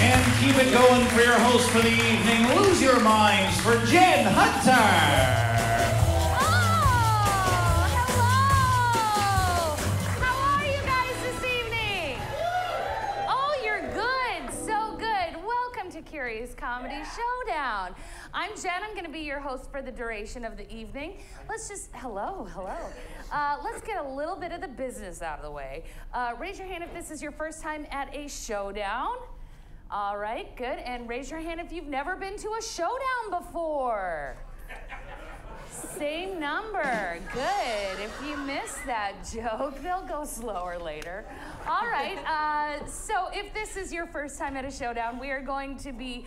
And keep it going for your host for the evening. Lose your minds for Jen Hunter. Curious Comedy Showdown. I'm Jen. I'm going to be your host for the duration of the evening. Let's just, hello. Let's get a little bit of the business out of the way. Raise your hand if this is your first time at a showdown. All right, good. And raise your hand if you've never been to a showdown before. Same number. Good. If you missed that joke, they'll go slower later. All right. So if this is your first time at a showdown, we are going to be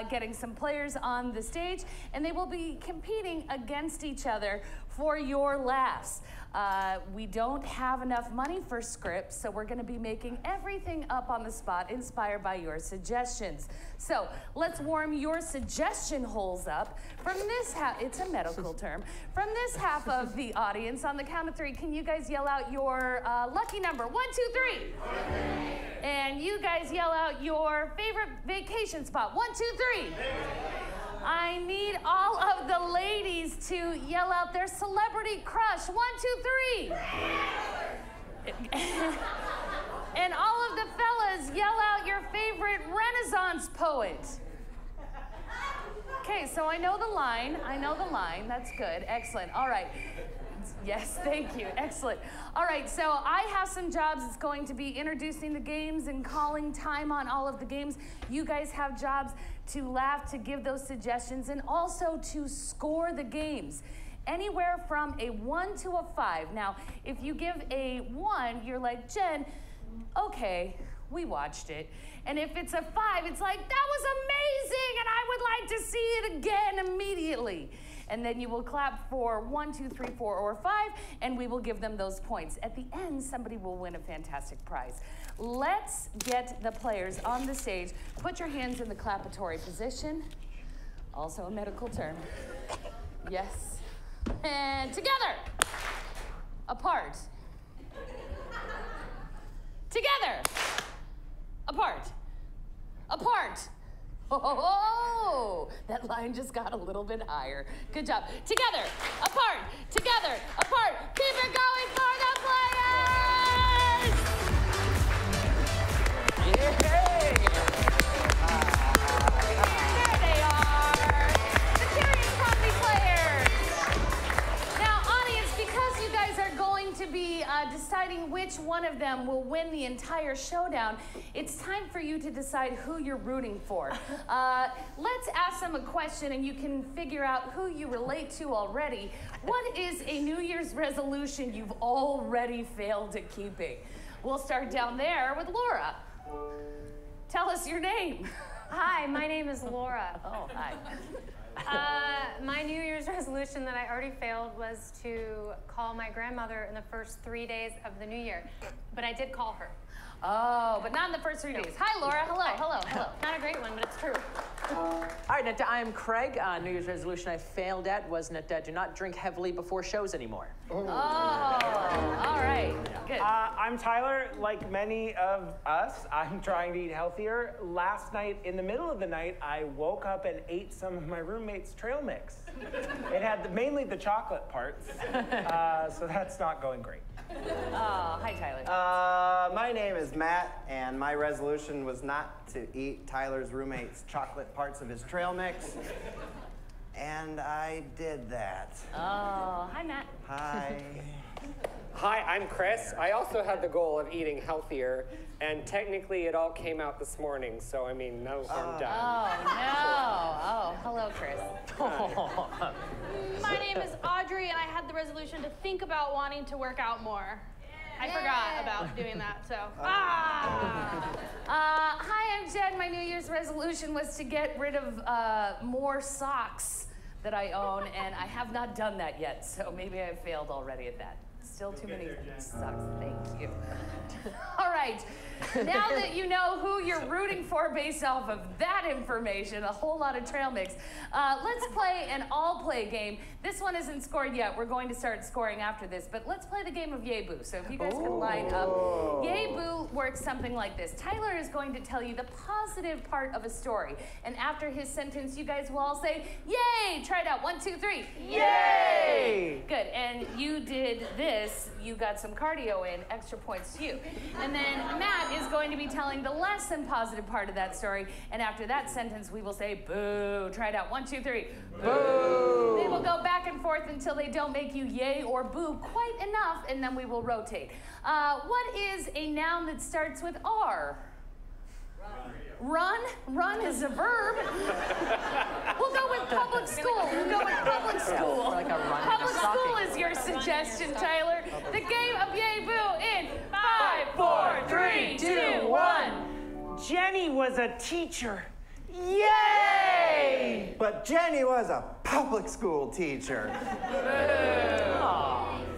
getting some players on the stage, and they will be competing against each other for your laughs. We don't have enough money for scripts, so we're going to be making everything up on the spot, inspired by your suggestions. So let's warm your suggestion holes up. From this half, it's a medical term, from this half of the audience, on the count of three, can you guys yell out your lucky number? 1, 2, 3. And you guys yell out your favorite vacation spot. 1, 2, 3. I need all of the ladies to yell out their celebrity crush. 1, 2, 3. And all of the fellas, yell out your favorite Renaissance poet. Okay, so I know the line. That's good. Excellent. All right. Yes, thank you. Excellent. All right, so I have some jobs. It's going to be introducing the games and calling time on all of the games. You guys have jobs to laugh, to give those suggestions, and also to score the games. Anywhere from a 1 to a 5. Now, if you give a 1, you're like, Jen, okay, we watched it. And if it's a 5, it's like, that was amazing, and I would like to see it again immediately. And then you will clap for 1, 2, 3, 4, or 5, and we will give them those points. At the end, somebody will win a fantastic prize. Let's get the players on the stage. Put your hands in the clapatory position. Also a medical term. Yes. And together. Apart. Together. Apart. Apart. Oh, that line just got a little bit higher. Good job. Together, apart, together, apart. Keep it going for the players! Yay! There they are, the Curious Comedy players. Now, audience, because you guys are going to be deciding which one of them will win the entire showdown, it's time for you to decide who you're rooting for. Let's ask them a question and you can figure out who you relate to already. What is a New Year's resolution you've already failed at keeping? We'll start down there with Laura. Tell us your name. Hi, my name is Laura. Oh, hi. My New Year's resolution that I already failed was to call my grandmother in the first 3 days of the new year, but I did call her. Oh, but not in the first 3 days. Hi, Laura. Hello. Not a great one, but it's true. All right, I'm Craig. New Year's resolution I failed at was do not drink heavily before shows anymore. Oh, all right. Good. I'm Tyler. Like many of us, I'm trying to eat healthier. Last night, in the middle of the night, I woke up and ate some of my roommate's trail mix. It had mainly the chocolate parts, so that's not going great. Oh, hi, Tyler. My name is Matt, and my resolution was not to eat Tyler's roommate's chocolate parts of his trail mix. And I did that. Oh, hi, Matt. Hi. Hi, I'm Chris. I also had the goal of eating healthier, and technically it all came out this morning, so I mean, no harm done. Oh, no. Oh, hello, Chris. My name is Audrey, and I had the resolution to think about wanting to work out more. I forgot about doing that, so. Hi, I'm Jen. My New Year's resolution was to get rid of more socks that I own, and I have not done that yet, so maybe I've failed already at that. Still too many socks. Thank you. All right. Now that you know who you're rooting for based off of that information, a whole lot of trail mix, let's play an all-play game. This one isn't scored yet. We're going to start scoring after this, but let's play the game of Yay Boo. So if you guys can line up. Yay Boo works something like this. Tyler is going to tell you the positive part of a story, and after his sentence, you guys will all say, yay! Try it out. 1, 2, 3. Yay! Good, and you did this. You got some cardio in, extra points to you. And then Matt is going to be telling the less than positive part of that story, and after that sentence, we will say, boo. Try it out. 1, 2, 3. Boo! They will go back and forth until they don't make you yay or boo quite enough, and then we will rotate. What is a noun that starts with R? Run? Run is a verb. We'll go with public school. We'll go with public school. Like a run Public school is your suggestion, Tyler. The game of Yay Boo in 5, 4, 3, 2, 1. Jenny was a teacher. Yay! But Jenny was a public school teacher.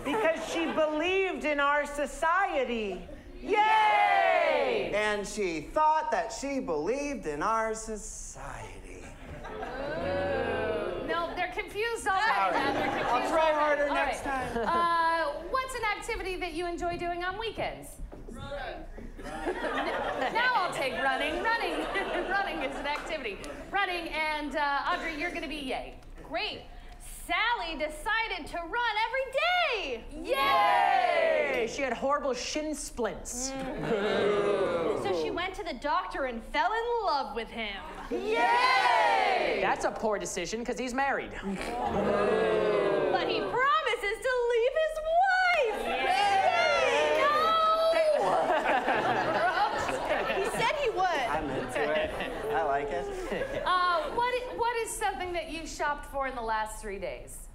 Because she believed in our society. Yay! And she thought that she believed in our society. No, they're confused already. They're confused I'll try harder All next right. time. What's an activity that you enjoy doing on weekends? Now I'll take running. Running is an activity. Running, and Audrey, you're going to be yay. Great. Sally decided to run every day. Yay! She had horrible shin splints. So she went to the doctor and fell in love with him. Yay! That's a poor decision because he's married. But he promises to leave his wife. Yay! No! He said he would. I'm into it. I like it. What is something that you shopped for in the last 3 days?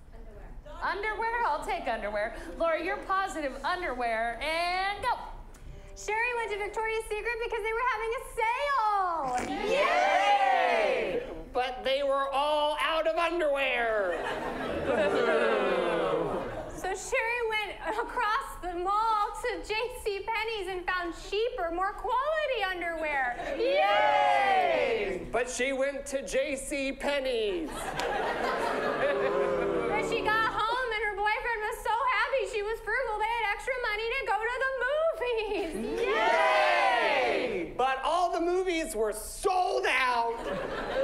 Underwear? I'll take underwear. Laura, you're positive underwear, and go. Sherry went to Victoria's Secret because they were having a sale. Yay! But they were all out of underwear. So Sherry went across the mall to JCPenney's and found cheaper, more quality underwear. Yay! But she went to JCPenney's. When she got home and her boyfriend was so happy she was frugal, they had extra money to go to the movies. Yay! But all the movies were sold out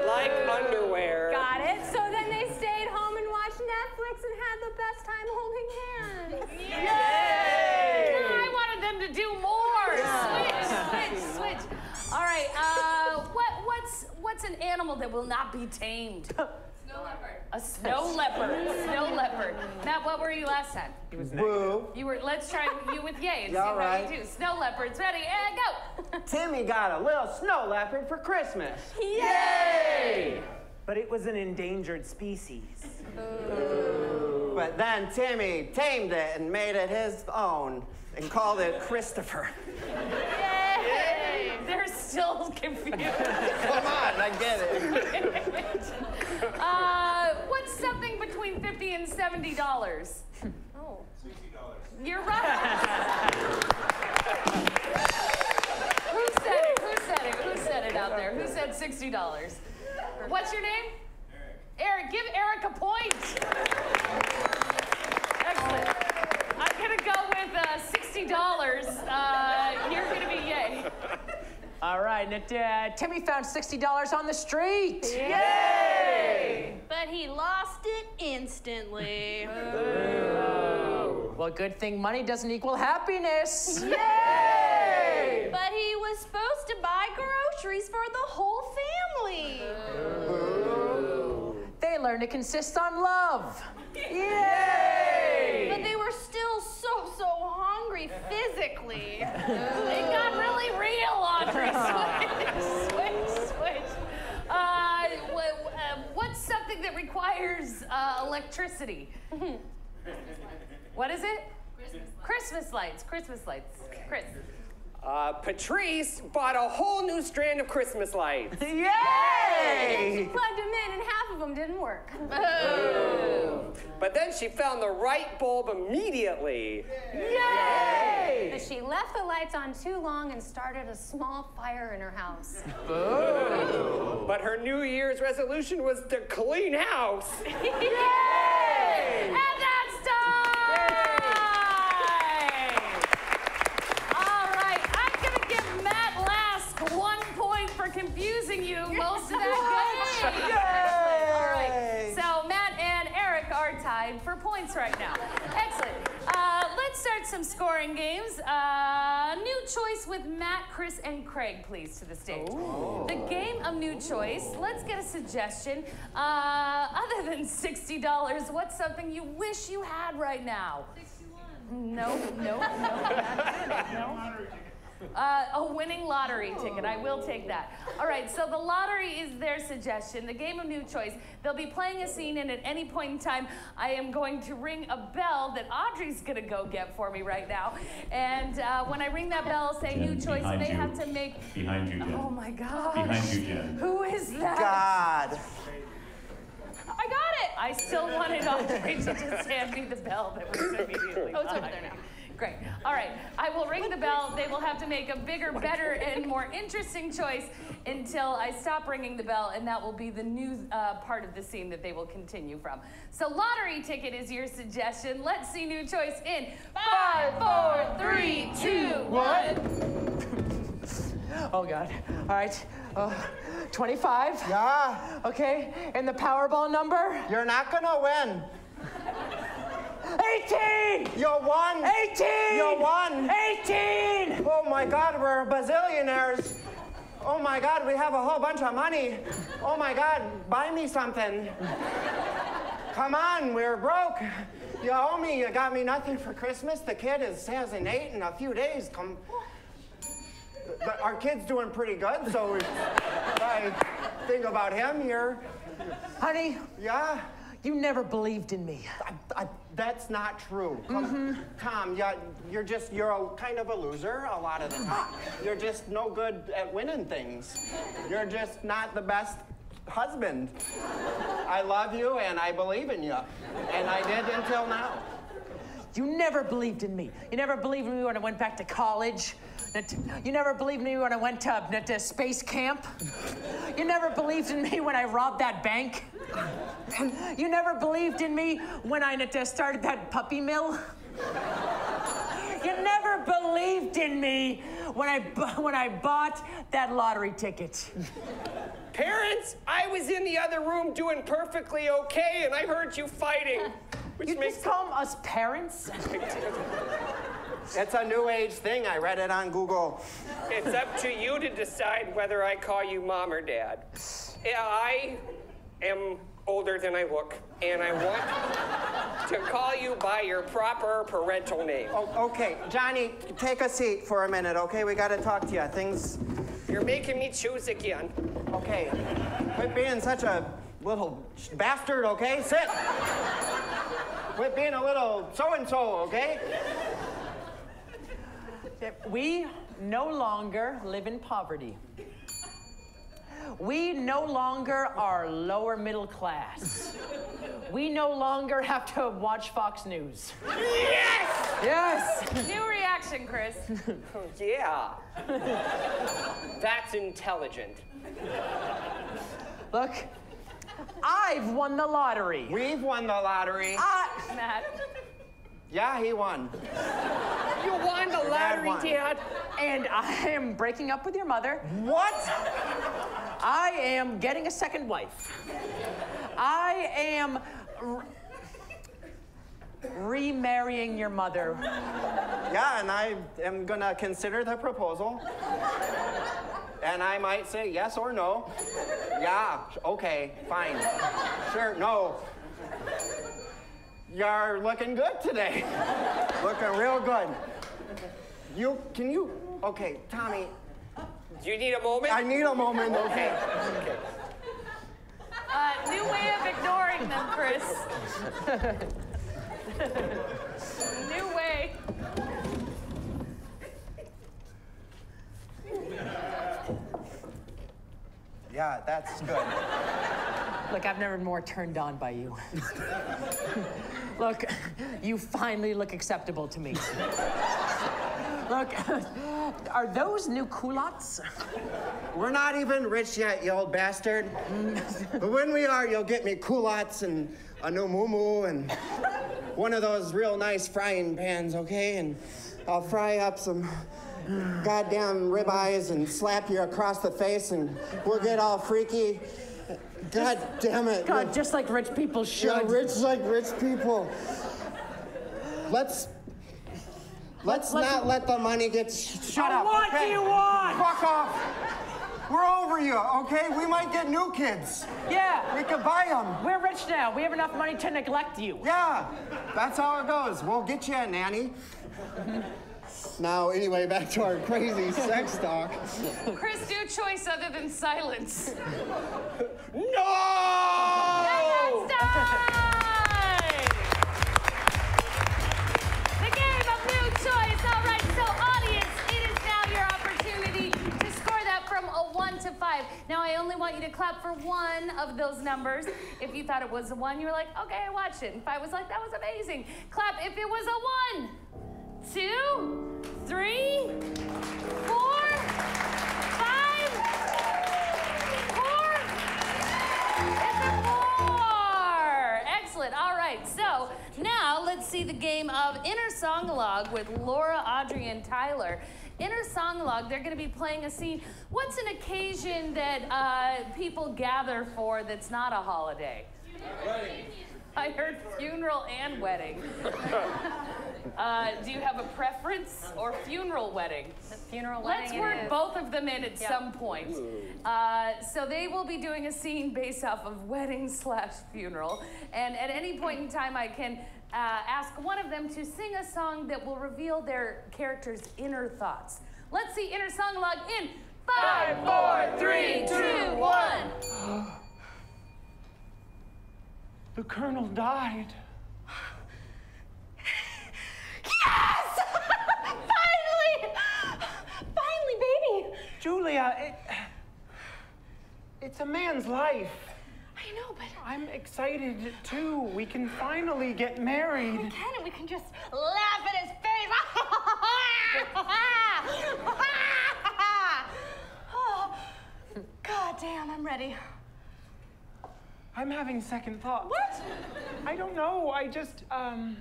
like underwear. Got it. So then they stayed home and watched Netflix and had the best time holding hands. Yay! I wanted them to do more. Switch. All right. What's an animal that will not be tamed? Snow leopard. A snow leopard. Snow leopard. Matt, what were you last time? Boo. You were. Let's try you with yay and see All how right. you do. Snow leopards, ready and go. Timmy got a little snow leopard for Christmas. Yay! But it was an endangered species. But then Timmy tamed it and made it his own and called it Christopher. Yay! They're still confused. Come on, I get it. What's something between $50 and $70? Oh. $60. You're right. Who said it out there? Who said $60? What's your name? Eric. Give Eric a point. Excellent. I'm going to go with $60. You're going to be yay. All right, Timmy found $60 on the street. Yay! But he lost it instantly. Well, good thing money doesn't equal happiness. Yay! But he was supposed to buy groceries for the whole family. They learned to consist on love. Yay! But they were still so hungry physically. It got really real, Audrey. Switch. What's something that requires electricity? What is it? Christmas lights. Chris. Patrice bought a whole new strand of Christmas lights. She Yay! plugged them in and half of them didn't work. But then she found the right bulb immediately. Yay! But she left the lights on too long and started a small fire in her house. But her New Year's resolution was to clean house. Yay! And that's time! All right, I'm going to give Matt Lask 1 point for confusing you most of that game. All right, so Matt and Eric are tied for points right now. Excellent. Let's start some scoring games. New choice with Matt, Chris, and Craig, please, to the stage. Oh. The game of new choice. Let's get a suggestion. Other than $60, what's something you wish you had right now? 61. No. A winning lottery ticket. I will take that. All right, so the lottery is their suggestion. The game of new choice. They'll be playing a scene, and at any point in time, I am going to ring a bell that Audrey's going to go get for me right now. And when I ring that bell, say Jen, new choice, they you. have to make... Behind you, Jen. Oh, my God. Behind you, Jen. Who is that? God. I got it. I still wanted Audrey to just hand me the bell that was immediately Oh, it's over behind there now. me. Great. All right. I will ring the bell. They will have to make a bigger, better, and more interesting choice until I stop ringing the bell, and that will be the new part of the scene that they will continue from. So lottery ticket is your suggestion. Let's see new choice in 5, 4, 3, 2, 1. Oh, God. All right. 25. Yeah, Okay. And the Powerball number? you're not gonna win. 18! You won. 18! You won. 18! Oh my God, we're bazillionaires. Oh my God, we have a whole bunch of money. Oh my God, buy me something. Come on, we're broke. You owe me, you got me nothing for Christmas. The kid has an 8 in a few days. But our kid's doing pretty good, so I think about him here. Honey, Yeah, you never believed in me. that's not true. Tom, you're kind of a loser a lot of the time. You're just no good at winning things. You're just not the best husband. I love you and I believe in you. And I did until now. You never believed in me. You never believed in me when I went back to college. You never believed in me when I went to space camp. You never believed in me when I robbed that bank. You never believed in me when I started that puppy mill. You never believed in me when I bought that lottery ticket. Parents, I was in the other room doing perfectly okay, and I heard you fighting. Which You makes just call us parents? It's a new age thing. I read it on Google. It's up to you to decide whether I call you mom or dad. I am older than I look, and I want to call you by your proper parental name. Oh, okay, Johnny, take a seat for a minute, okay? We gotta talk to you. You're making me choose again. Okay. Quit being such a little bastard, okay? Sit. Quit being a little so-and-so, okay? We no longer live in poverty. We no longer are lower middle class. We no longer have to watch Fox News. Yes! Yes! New reaction, Chris. Yeah. That's intelligent. Look, I've won the lottery. We've won the lottery. Matt. Yeah, he won. You won the lottery, won. Dad. And I am breaking up with your mother. What? I am getting a second wife. I am remarrying your mother. Yeah, and I am gonna consider the proposal. And I might say yes or no. Yeah, okay, fine. Sure, no. You're looking good today. Looking real good. Okay, Tommy, Do you need a moment? I need a moment, okay? New way of ignoring them, Chris. New way. Yeah, that's good. Look, I've never been more turned on by you. Look, you finally look acceptable to me. Look, are those new culottes? We're not even rich yet, you old bastard. But when we are, you'll get me culottes and a new moo-moo and one of those real nice frying pans, okay? And I'll fry up some goddamn ribeyes and slap you across the face and we'll get all freaky. God damn it. God, just like rich people should. Yeah, rich like rich people. Let's not let the money get shut up. What do you want? Fuck off. We're over you, okay? We might get new kids. Yeah. We could buy them. We're rich now. We have enough money to neglect you. Yeah, that's how it goes. We'll get you a nanny. Now, anyway, back to our crazy sex talk. Chris, do choice other than silence. No! It's time! The game of new choice. All right, so audience, it is now your opportunity to score that from a 1 to 5. Now, I only want you to clap for one of those numbers. If you thought it was a 1, you were like, okay, I watched it. And 5 was like, that was amazing. Clap if it was a 1, 2, 3, 4, 5, 4. It's a 4. Excellent. All right. So now let's see the game of Inner Song-a-Log with Laura, Audrey, and Tyler. Inner Song-a-Log, they're going to be playing a scene. What's an occasion that people gather for that's not a holiday? Wedding. I heard funeral and wedding. Do you have a preference or funeral wedding? Funeral wedding. Let's work both of them in at some point. So they will be doing a scene based off of wedding/funeral. And at any point in time, I can ask one of them to sing a song that will reveal their character's inner thoughts. Let's see Inner Song-a-Log in 5, 4, 3, 2, 1. The Colonel died. Yes! Finally, baby! Julia, it's a man's life. I know, but I'm excited too. We can finally get married. we can, and we can just laugh at his face. Oh, God damn, I'm ready. I'm having second thoughts. What? I don't know. I just, I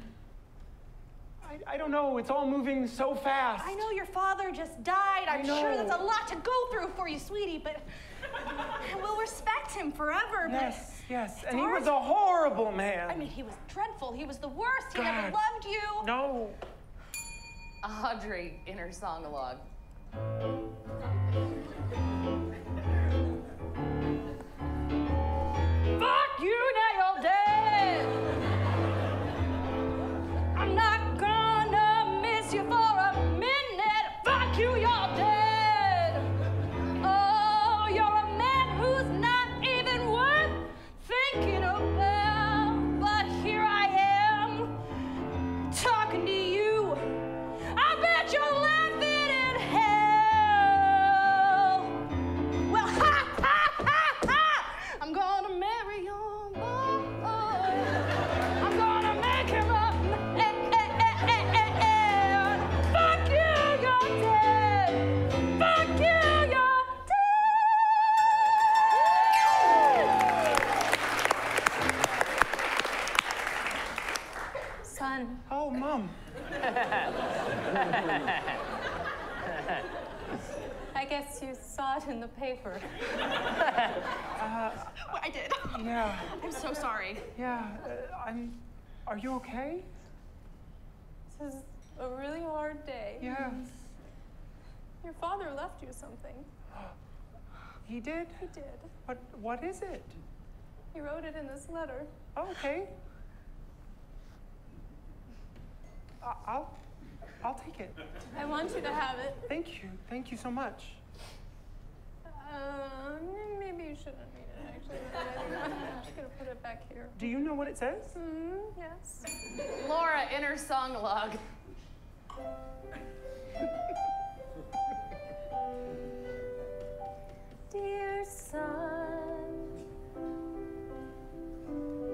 don't know. It's all moving so fast. I know your father just died. I'm know. sure that's a lot to go through for you, sweetie, but we'll respect him forever. Yes, yes. And he hard. was a horrible man. I mean, he was dreadful. He was the worst. He God. never loved you. No. Audrey, Inner Song-a-Log. Fuck you, now you're dead. I'm not gonna miss you for a minute. Fuck you, you're dead. Oh, you're a man who's not even worth thinking about. But here I am, talking to you. I bet you're laughing in hell. Well, ha, ha, ha, ha! I'm gonna marry your boy. I'm gonna make him a man. Fuck you, you're dead. Fuck you, you're dead. Son, Oh, Mom. I guess you saw it in the paper. I did. Yeah, I'm so sorry. yeah. Are you okay? This is a really hard day. Yeah. Your father left you something. He did? He did. What is it? He wrote it in this letter. Oh, okay. I'll take it. I want you to have it. Thank you. Thank you so much. Maybe you shouldn't read it, actually. I'm just gonna put it back here. Do you know what it says? Yes. Laura, Inner Song-a-Log. Dear son,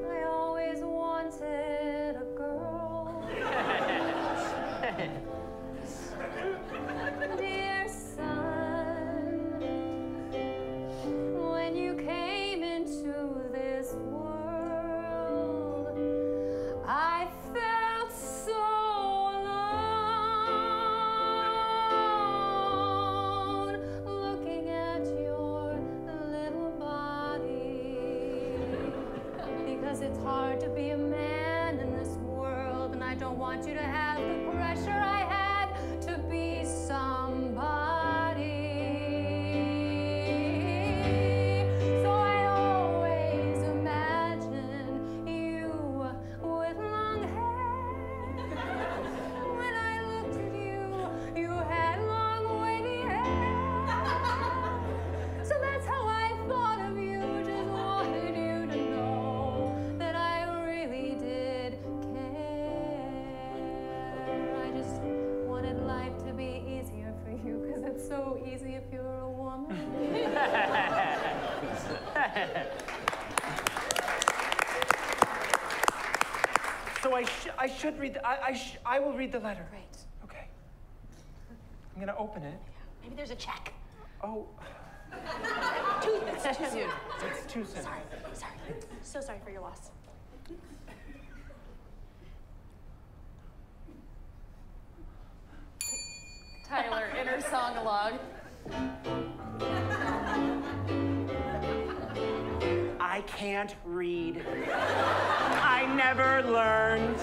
I always wanted a girl. it's hard to be a man in this world, and I don't want you to have the pressure I had to be somebody. So I always imagine you with long hair. When I looked at you, you had long wavy hair. So that's how I thought of you, just wanted you to know that I really did care. I just wanted life to be easier for you, because it's so easy if you're a woman. So I should read the, I will read the letter. Great. Okay. I'm gonna open it. Maybe there's a check. Oh, It's too soon. it's too soon. Sorry. So sorry for your loss. Tyler, inner song-along. I can't read. I never learned.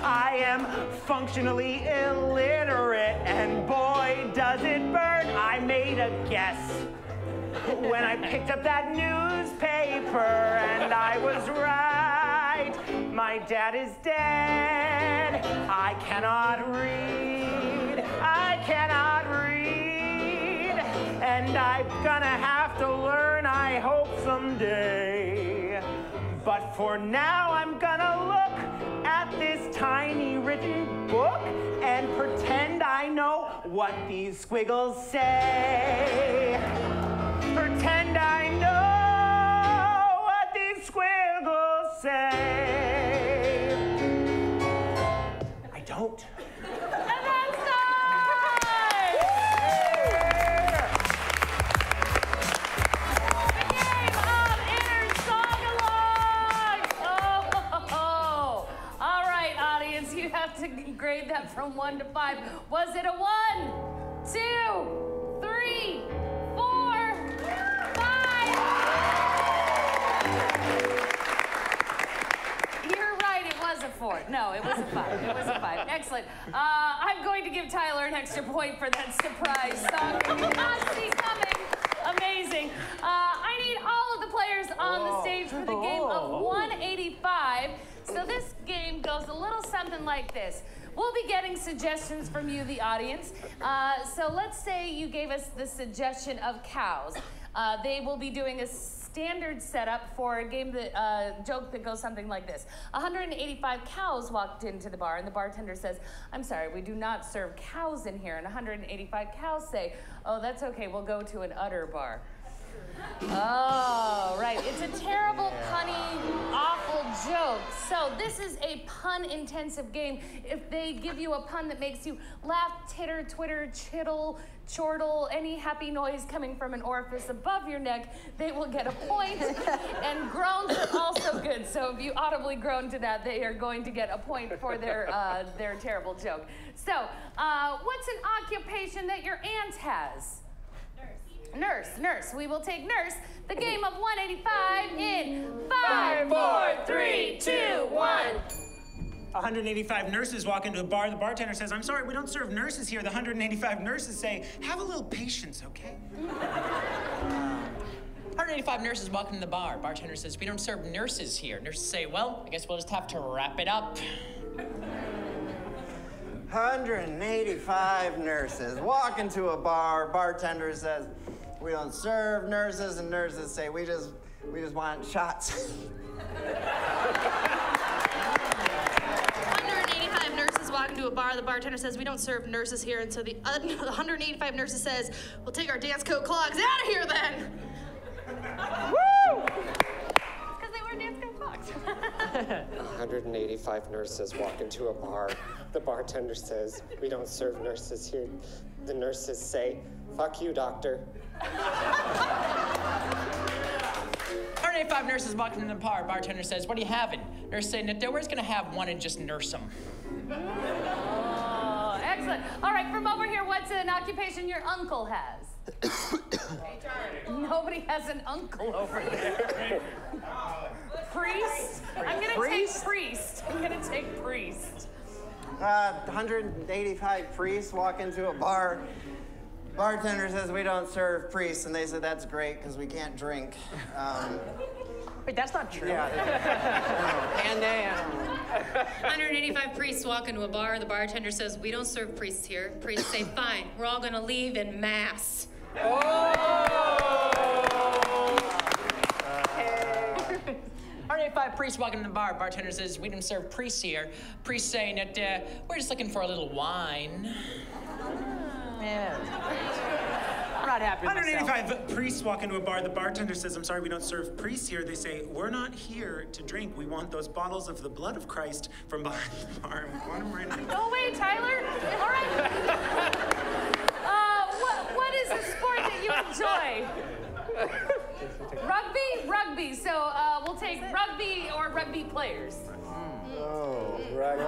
I am functionally illiterate, and boy, does it burn. I made a guess when I picked up that newspaper, and I was right. My dad is dead. I cannot read. I cannot read. And I'm gonna have to learn, I hope someday. But for now, I'm gonna look at this tiny written book and pretend I know what these squiggles say. Pretend I know what these squiggles say. I don't. And that's time! The game of inner song-along! Oh. All right, audience, you have to grade that from 1 to 5. Was it a 1, 2, 3, 4, 5? You're right, it was a 4. No, it was a 5. It was a 5. Excellent. I'm going to give Tyler an extra point for that surprise song. Did not see coming. Amazing. I need all of the players on the stage for the game of 185. So this game goes a little something like this. We'll be getting suggestions from you, the audience. So let's say you gave us the suggestion of cows. They will be doing a standard setup for a game that joke that goes something like this. 185 cows walked into the bar, and the bartender says, "I'm sorry, we do not serve cows in here." And 185 cows say, "Oh, that's okay, we'll go to an udder bar." Oh, right. It's a terrible, punny, awful joke. So this is a pun-intensive game. If they give you a pun that makes you laugh, titter, twitter, chittle, chortle, any happy noise coming from an orifice above your neck, they will get a point. And groans are also good. So if you audibly groan to that, they are going to get a point for their terrible joke. So what's an occupation that your aunt has? Nurse. We will take nurse. The game of 185 in 5, 4, 3, 2, 1. 185 nurses walk into a bar. The bartender says, "I'm sorry, we don't serve nurses here." The 185 nurses say, "Have a little patience, okay?" 185 nurses walk into the bar. Bartender says, "We don't serve nurses here." Nurses say, "Well, I guess we'll just have to wrap it up." 185 nurses walk into a bar. Bartender says, "We don't serve nurses," and nurses say, "We just want shots." 185 nurses walk into a bar. The bartender says, "We don't serve nurses here." And so the 185 nurses says, "We'll take our dance coat clogs out of here then." Woo! Because they wear dance coat clogs. 185 nurses walk into a bar. The bartender says, "We don't serve nurses here." The nurses say, "Fuck you, doctor." 185 nurses walk into the bar. Bartender says, "What are you having?" Nurse say, "We're just gonna have one and just nurse them." Oh, excellent. All right, from over here, what's an occupation your uncle has? Nobody has an uncle over there. Priest? I'm gonna take priest. I'm gonna take priest. 185 priests walk into a bar. Bartender says we don't serve priests, and they said that's great because we can't drink. Wait, that's not true. Yeah. And they. 185 priests walk into a bar. The bartender says, "We don't serve priests here." Priests say, "Fine, we're all gonna leave in mass." Oh! 185 priests walking in the bar. Bartender says, "We don't serve priests here." Priests saying that we're just looking for a little wine. Yeah. I'm not happy with myself. 185 priests walk into a bar. The bartender says, "I'm sorry, we don't serve priests here." They say, "We're not here to drink. We want those bottles of the blood of Christ from behind the bar. We want them right now." Go away, Tyler. All right. What is a sport that you enjoy? Rugby? Rugby. So we'll take rugby or rugby players. Oh, rugby.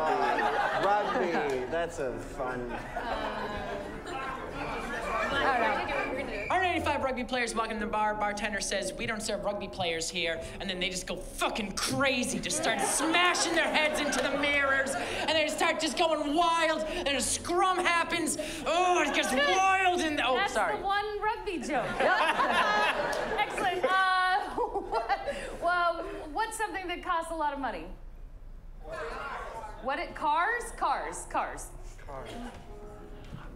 Rugby. That's a fun. 185 rugby players walk in the bar. Bartender says, "We don't serve rugby players here." And then they just go fucking crazy, just start smashing their heads into the mirrors, and they start just going wild, and a scrum happens. Oh, it gets wild, and oh, That's sorry. the one rugby joke. Excellent. Well, what's something that costs a lot of money? Cars?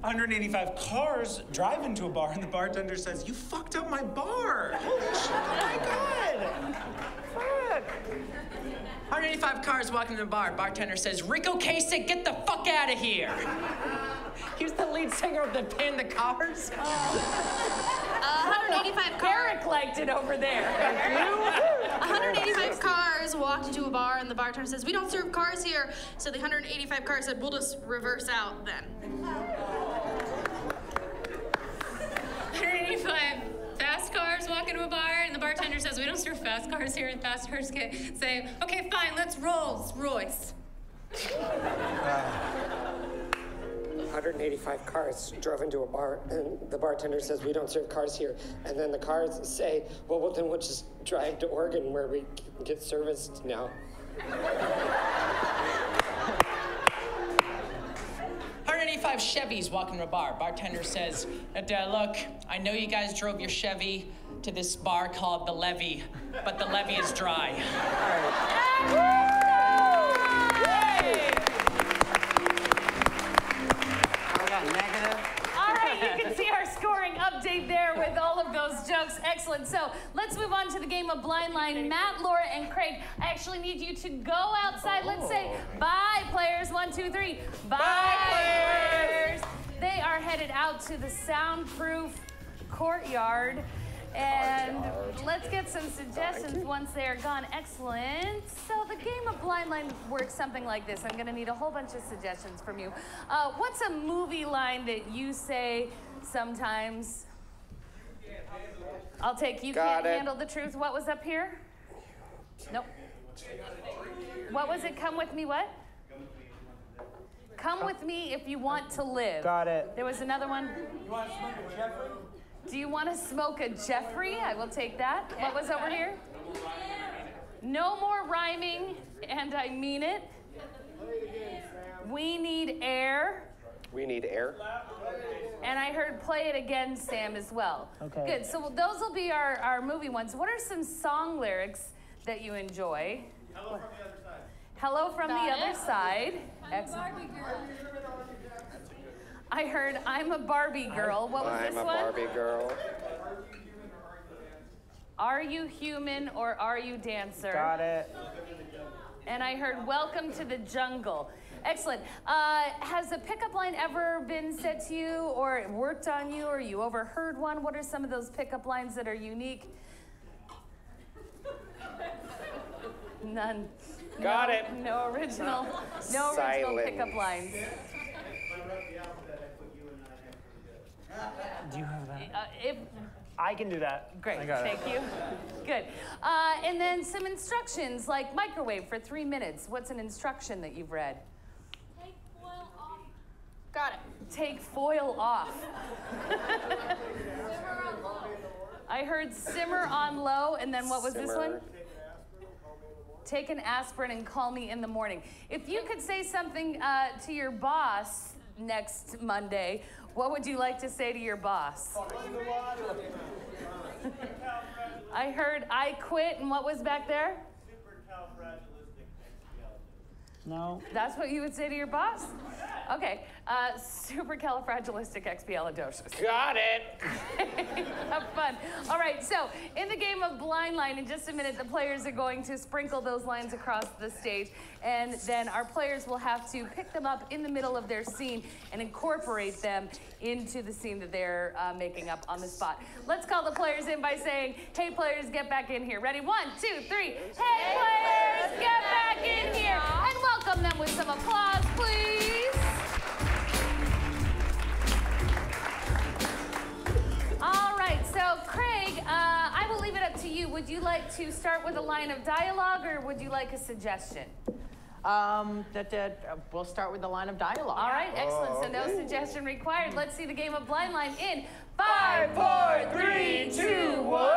185 cars drive into a bar, and the bartender says, "You fucked up my bar. Holy shit, oh my God. Fuck." 185 cars walking in the bar. Bartender says, "Rico Kasich, get the fuck out of here." He was the lead singer of the band The Cars. 185 cars. Eric liked it over there. 185 cars walked into a bar, and the bartender says, "We don't serve cars here." So the 185 cars said, "We'll just reverse out then." 185 fast cars walk into a bar, and the bartender says, "We don't serve fast cars here." And fast cars say, "Okay, fine, let's Rolls Royce." 185 cars drove into a bar, and the bartender says, "We don't serve cars here." And then the cars say, well, then we'll just drive to Oregon where we get serviced now. 185 Chevys walk into a bar. Bartender says, "Look, I know you guys drove your Chevy to this bar called The Levee, but the levee is dry." All right, you can see our scoring update there with all of those jokes. Excellent. So let's move on to the game of Blind Line. Matt, Laura, and Craig, I actually need you to go outside. Let's say bye, players. 1, 2, 3. Bye, players. They are headed out to the soundproof courtyard. And let's get some suggestions once they are gone. Excellent. So the game of Blind Line works something like this. I'm going to need a whole bunch of suggestions from you. What's a movie line that you say sometimes? I'll take "You Can't Handle the Truth." What was up here? Nope. What was it? Come with me what? Come with me if you want to live. Got it. There was another one. You want to smoke a Jeffrey? Do you want to smoke a Jeffrey? I will take that. What was over here? No more rhyming, and I mean it. We need air. We need air. And I heard "play it again," Sam, as well. Okay. Good. So those will be our movie ones. What are some song lyrics that you enjoy? Hello from the other side. Hello from the other side. Excellent. I heard "I'm a Barbie girl." What was this one? I'm a Barbie girl. Are you human or are you dancer? Got it. And I heard "Welcome to the jungle." Excellent. Has a pickup line ever been said to you or it worked on you or you overheard one? What are some of those pickup lines that are unique? None. Got it. No original Silence. pickup lines. Do you have that? If I can do that. Great, I got it. thank you. Good. And then some instructions like microwave for 3 minutes. What's an instruction that you've read? Take oil off. Got it. take foil off. I heard simmer on low, and then what was this one? Take an aspirin and call me in the morning. If you could say something to your boss next Monday, what would you like to say to your boss? I heard I quit, and what was back there? No. That's what you would say to your boss? Okay. Supercalifragilisticexpialidocious. Got it. Have fun. All right, so in the game of Blind Line, in just a minute, the players are going to sprinkle those lines across the stage, and then our players will have to pick them up in the middle of their scene and incorporate them into the scene that they're making up on the spot. Let's call the players in by saying, hey, players, get back in here. Ready? 1, 2, 3. Hey, players, get back in here. And welcome them with some applause, please. All right, so Craig, I will leave it up to you. Would you like to start with a line of dialogue, or would you like a suggestion? We'll start with the line of dialogue. All right, excellent. So no suggestion required. Let's see the game of Blind Line in 5, 4, 3, 2, 1.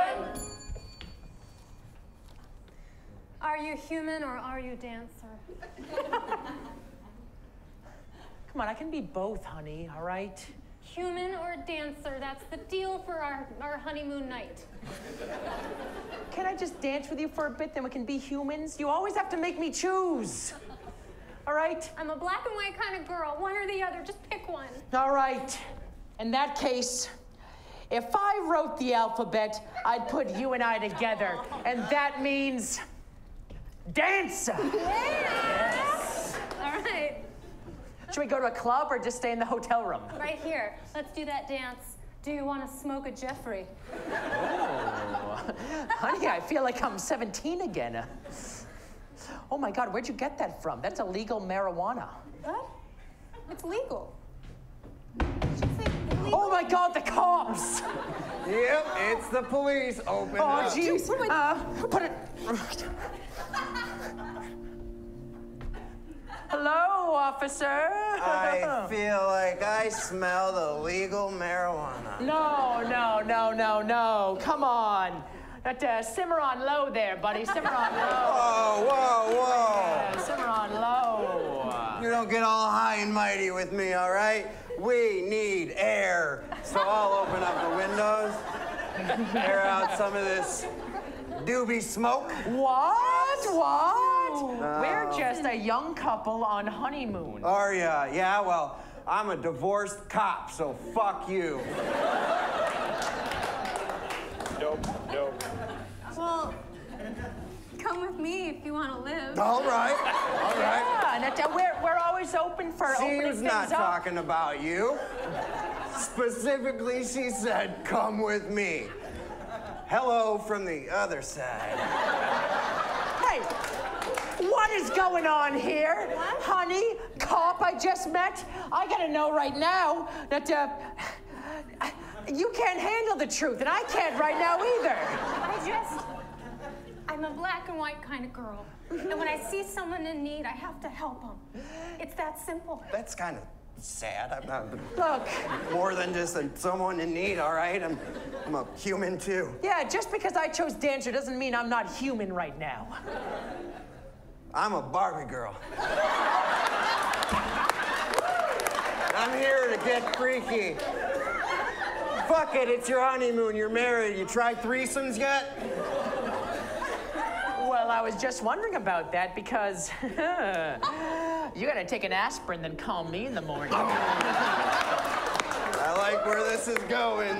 Are you human or are you dancer? Come on, I can be both, honey, all right? Human or dancer, that's the deal for our honeymoon night. Can I just dance with you for a bit, then we can be humans? You always have to make me choose. All right? I'm a black and white kind of girl, one or the other, just pick one. All right. In that case, if I wrote the alphabet, I'd put you and I together, and that means dancer. Yes. All right. Should we go to a club or just stay in the hotel room? Right here. Let's do that dance. Do you want to smoke a Jeffrey? Oh. Honey, I feel like I'm 17 again. Oh my God, where'd you get that from? That's illegal marijuana. What? It's legal. Did you say illegal? Oh my God, the cops! Yep, it's the police. Open Oh, up. jeez. Put it. Hello, officer. I feel like I smell the legal marijuana. No. Come on. Simmer on low there, buddy. Simmer on low. Whoa. Yeah, simmer on low. You don't get all high and mighty with me, all right? We need air. So I'll open up the windows, air out some of this doobie smoke. What? We're just a young couple on honeymoon. Are ya? Yeah, well, I'm a divorced cop, so fuck you. Nope. Well, come with me if you want to live. All right. Yeah, we're always open for opening She's things not up. talking about you. Specifically, she said, come with me. Hello from the other side. Hey, what is going on here? What? Honey, cop I just met? I gotta know right now that you can't handle the truth, and I can't right now either. I'm a black and white kind of girl. And when I see someone in need, I have to help them. It's that simple. That's kind of sad. I'm not Look, more than just someone in need, all right? I'm a human too. yeah, just because I chose dancer doesn't mean I'm not human right now. I'm a Barbie girl. I'm here to get freaky. Fuck it, it's your honeymoon, you're married. You tried threesomes yet? Well, I was just wondering about that because you gotta take an aspirin, then call me in the morning. I like where this is going.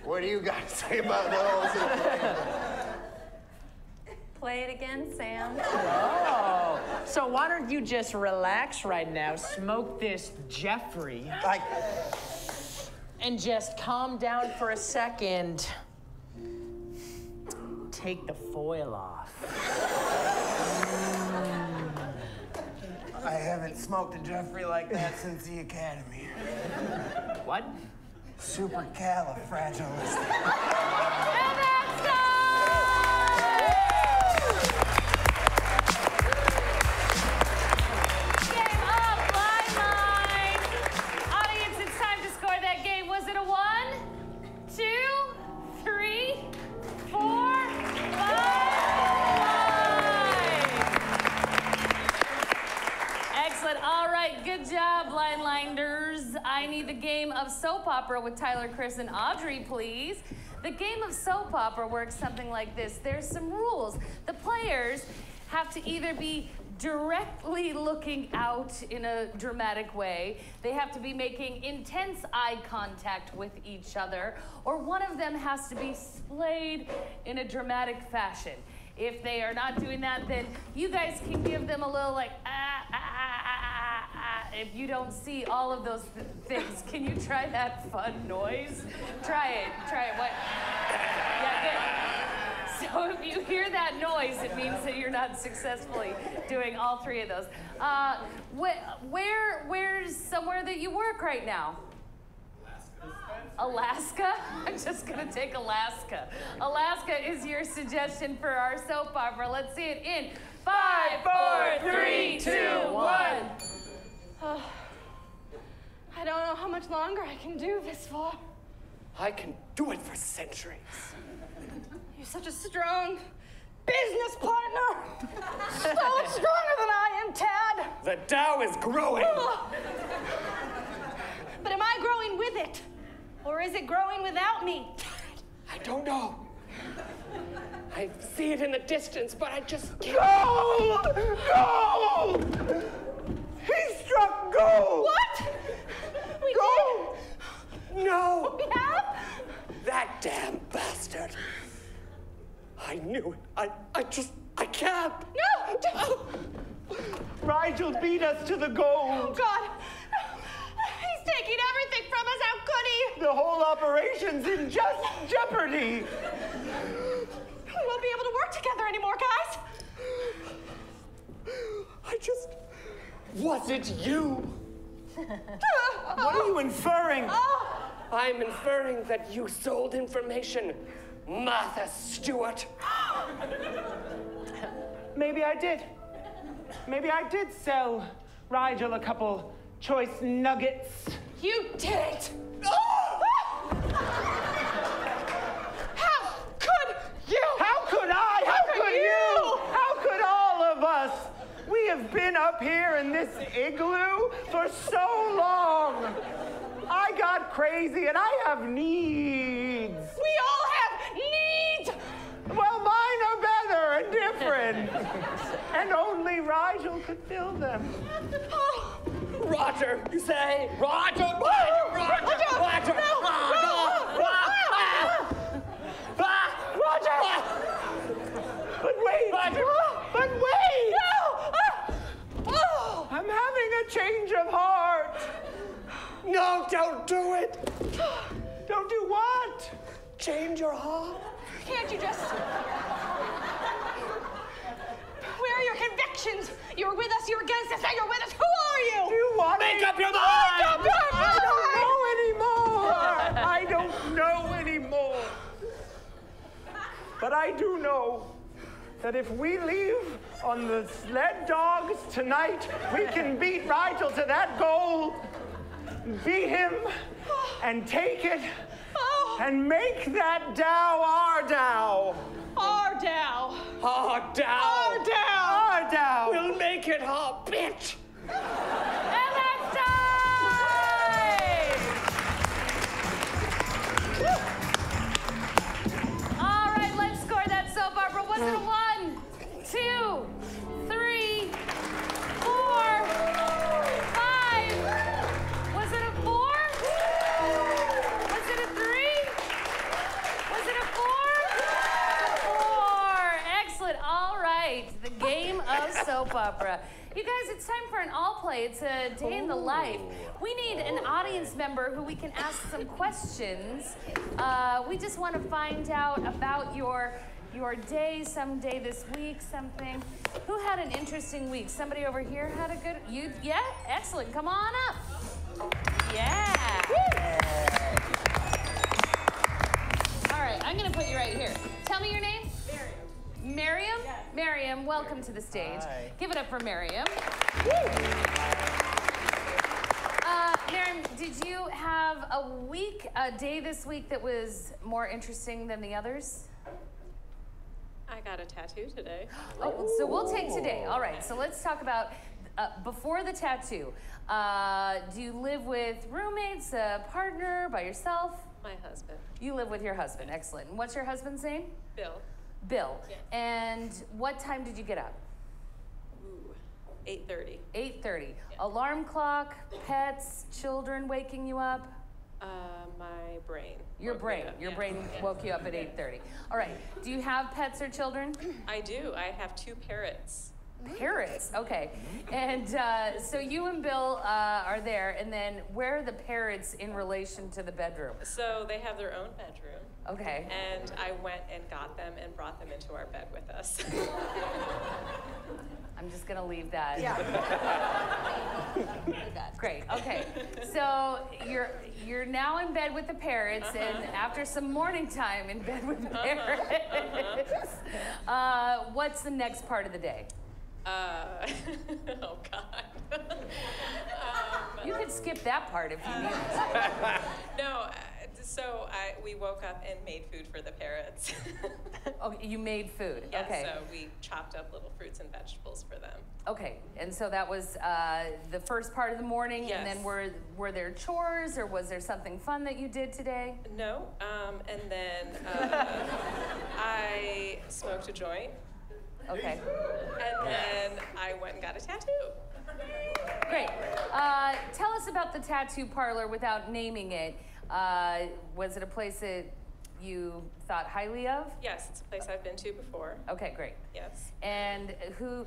What do you got to say about the whole situation? Play it again, Sam. Oh, so why don't you just relax right now, smoke this Jeffrey, and just calm down for a second. Take the foil off. I haven't smoked a Jeffrey like that since the academy. What? Supercalifragilistic. And that's Game of Blind Line. me the game of soap opera with Tyler, Chris, and Audrey, please. The game of soap opera works something like this. There's some rules. The players have to either be directly looking out in a dramatic way, they have to be making intense eye contact with each other, or one of them has to be splayed in a dramatic fashion. If they are not doing that, then you guys can give them a little like, if you don't see all of those things. Can you try that fun noise? Try it, what? Yeah, good. So if you hear that noise, it means that you're not successfully doing all three of those. Where's somewhere that you work right now? Alaska? I'm just gonna take Alaska. Alaska is your suggestion for our soap opera. Let's see it in 5, 4, 3, 2, 1. Oh, I don't know how much longer I can do this for. I can do it for centuries. You're such a strong business partner. So much stronger than I am, Tad. The Dow is growing. But am I growing with it? Or is it growing without me? I don't know. I see it in the distance, but I just can't. Goal! Goal! He struck goal! What? We Goal! did? No! We have? That damn bastard. I knew it. I can't. No! Rigel beat us to the goal. Oh, God. He's taking everything from us. How could he? The whole operation's in just jeopardy. We won't be able to work together anymore, guys. Was it you? What are you inferring? I'm inferring that you sold information, Martha Stewart. Maybe I did. Maybe I did sell Rigel a couple choice nuggets. You did it! How could you? How could I? How could you? How could all of us? We have been up here in this igloo for so long. I got crazy and I have needs. We all have needs! Well, mine are better and different. And only Rigel could fill them. Roger, you say? Roger! Roger! But wait! But wait! I'm having a change of heart. No, don't do it! Don't do what? Change your heart? Can't you just... Where are your convictions? You're with us, you're against us, now you're with us. Who are you? You want Make up your mind! I don't know anymore. But I do know that if we leave on the sled dogs tonight, we can beat Rigel to that goal, beat him, and take it, and make that Dow our Dow. Our Dow. Our Dow! Our Dow. Our Dow. We'll make it our bitch! And that's time! All right, let's score that soap opera. Was it a 1, 2, 3, 4, 5? Was it a 4? Was it a 3? Was it a 4? 4. Excellent. All right, the game of soap opera. You guys, it's time for an all play. It's a day in the life. We need an audience member who we can ask some questions. We just want to find out about your day, some day this week, something. Who had an interesting week? Somebody over here had a good, yeah? Excellent, come on up. Yeah. All right, I'm gonna put you right here. Tell me your name. Miriam? Yes. Miriam, welcome to the stage. Hi. Give it up for Miriam. Miriam, did you have a day this week that was more interesting than the others? I got a tattoo today. Oh, so we'll take today. All right, so let's talk about Before the tattoo, do you live with roommates, a partner, by yourself? My husband. You live with your husband. Excellent. And what's your husband's name? Bill. Bill. Yeah. And what time did you get up? Ooh, 8:30. 8:30. Yeah. Alarm clock, pets, children waking you up? My brain. Your woke me brain. up, Your yeah. brain woke you up at 8:30. All right. Do you have pets or children? I do. I have 2 parrots. Parrots. Okay. And so you and Bill are there, and then where are the parrots in relation to the bedroom? So they have their own bedroom. Okay. And I went and got them and brought them into our bed with us. I'm just gonna leave that. Yeah. Great. Okay. So you're now in bed with the parrots, and after some morning time in bed with the parrots, what's the next part of the day? Oh God. You could skip that part if you need to. No. So we woke up and made food for the parrots. Oh, you made food. Yeah, Okay. so we chopped up little fruits and vegetables for them. Okay, and so that was the first part of the morning, Yes. and then were there chores, or was there something fun that you did today? No, and then I smoked a joint, Okay, and then I went and got a tattoo. great. Tell us about the tattoo parlor without naming it. Was it a place that you thought highly of? Yes, it's a place I've been to before. Okay, great. Yes. And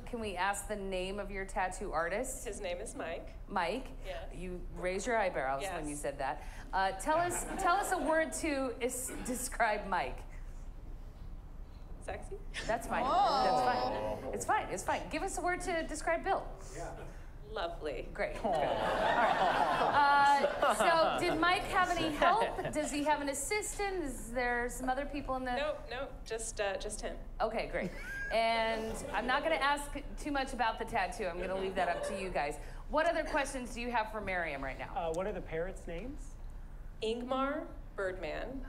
can we ask the name of your tattoo artist? His name is Mike. Mike. Yes. You raised your eyebrows when Yes. you said that. Tell us a word to describe Mike. Sexy? That's fine. That's fine. It's fine. It's fine. Give us a word to describe Bill. Lovely. Great. All right. So, did Mike have any help? Does he have an assistant? Is there some other people in the? Nope. Just him. Okay, great. And I'm not going to ask too much about the tattoo. I'm going to leave that up to you guys. What other questions do you have for Miriam right now? What are the parrots' names? Ingmar, Birdman.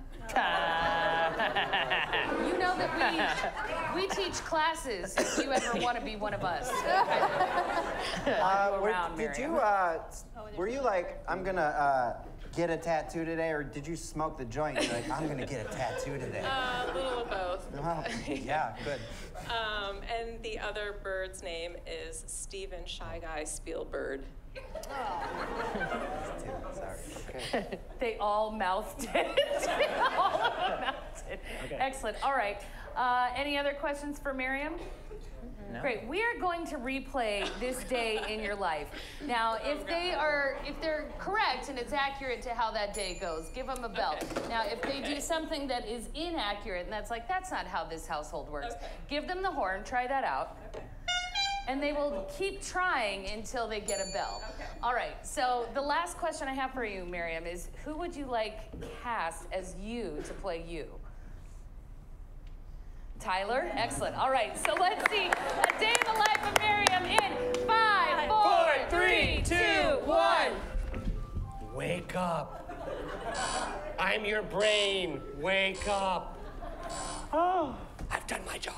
You know that we teach classes if you ever want to be one of us. Were you like, I'm gonna get a tattoo today, or did you smoke the joint? You're like, I'm gonna get a tattoo today. A little of both. Well, yeah, good. And the other bird's name is Steven Shy Guy Spielberg. Sorry. Okay. They all mouthed it. All of them mouthed it. Okay. Excellent. All right. Any other questions for Miriam? No. Great. We are going to replay this day in your life. Now, if they're correct and it's accurate to how that day goes, give them a belt. Okay. Now, if they do something that is inaccurate and that's not how this household works, Okay. give them the horn. Try that out. Okay. And they will keep trying until they get a bell. Okay. All right, so the last question I have for you, Miriam, is who would you like cast as you to play you? Tyler? Excellent. All right, so let's see. A day in the life of Miriam in 5, 4, 3, 2, 1. Wake up. I'm your brain. Wake up. Oh, I've done my job.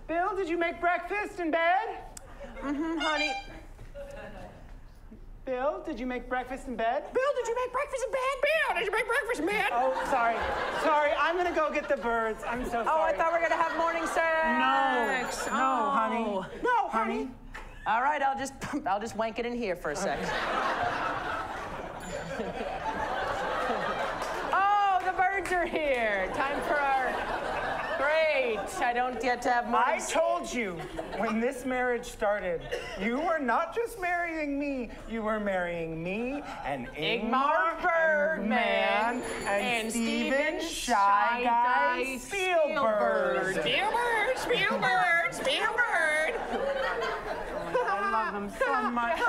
Bill, did you make breakfast in bed? Honey. Bill, did you make breakfast in bed? Bill, did you make breakfast in bed? Bill, did you make breakfast, man? Oh, sorry. I'm gonna go get the birds. I'm so sorry. Oh, I thought we were gonna have morning sex. No, honey. No, honey. All right, I'll just wank it in here for a sec. Oh, the birds are here. Time for our. Great. I don't get to have morning. I told you when this marriage started, you were not just marrying me, you were marrying me and Ingmar Birdman and Steven Shy Guy Spielberg. Spielberg. I love them so much.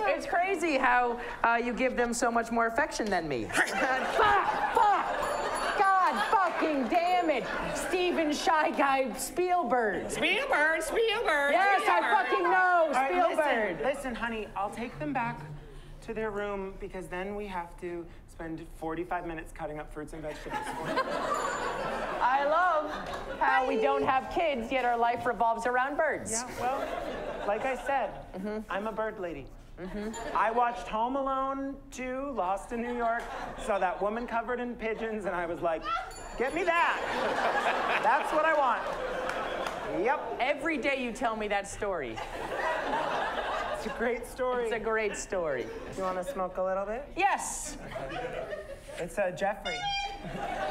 It's crazy how you give them so much more affection than me. Fuck! God fucking damn it! Steven Shy Guy Spielberg. Spielberg. Yes, I fucking know, All right, Spielberg. listen, honey, I'll take them back to their room because then we have to spend 45 minutes cutting up fruits and vegetables. I love how we don't have kids, yet our life revolves around birds. Yeah, well, like I said, I'm a bird lady. I watched Home Alone 2, Lost in New York, saw that woman covered in pigeons, and I was like, get me that. That's what I want. Yep. Every day you tell me that story. It's a great story. It's a great story. You want to smoke a little bit? Yes. It's Jeffrey.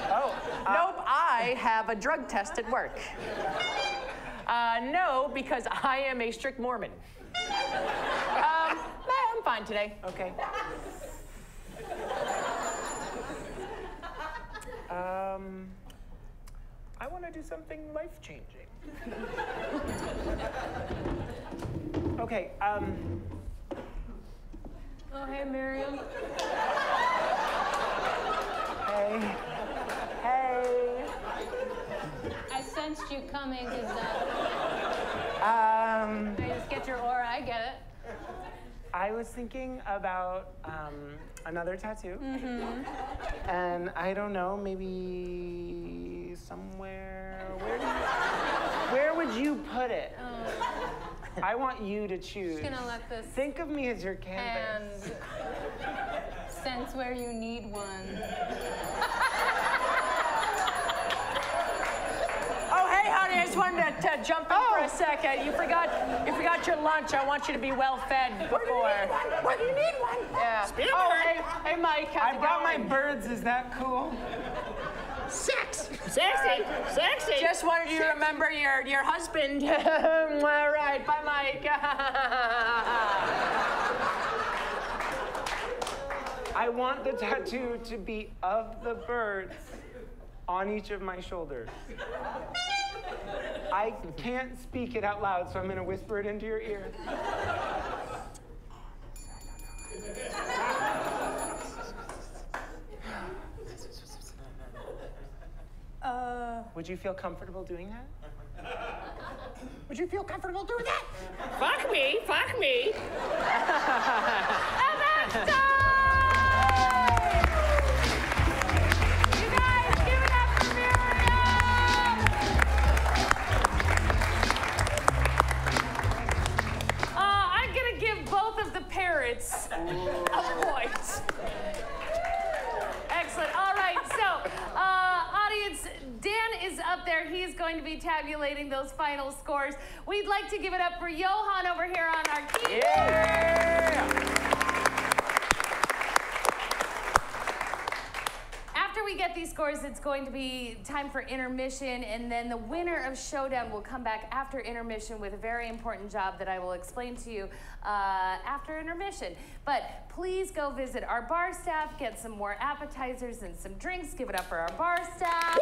Oh. Nope, I have a drug test at work. No, because I am a strict Mormon. I'm fine today. Okay. I want to do something life-changing. Okay, Oh, hey, Miriam. Hey. Hey. I sensed you coming because I I just get your aura. I get it. was thinking about another tattoo. And I don't know, maybe somewhere. Where would you put it? I want you to choose. Just gonna let this Think of me as your canvas. and sense where you need one. Oh, hey, honey, I just wanted to jump in for a second. You forgot your lunch. I want you to be well fed before. Where do you need one? Yeah. Oh, hey, Mike, how's I it brought my going? birds, is that cool? Sex. Sexy. Just wanted you to remember your husband. All right, bye, Mike. I want the tattoo to be of the birds on each of my shoulders. I can't speak it out loud, so I'm going to whisper it into your ear. Would you feel comfortable doing that? Would you feel comfortable doing that? Fuck me, fuck me. And that's time! You guys, give it up for Miriam! I'm gonna give both of the parrots a point. Excellent. All right, so, audience, Dan is up there. He's going to be tabulating those final scores. We'd like to give it up for Johan over here on our keyboard. Yeah. After we get these scores, it's going to be time for intermission, and then the winner of Showdown will come back after intermission with a very important job that I will explain to you after intermission. But please go visit our bar staff, get some more appetizers and some drinks. Give it up for our bar staff.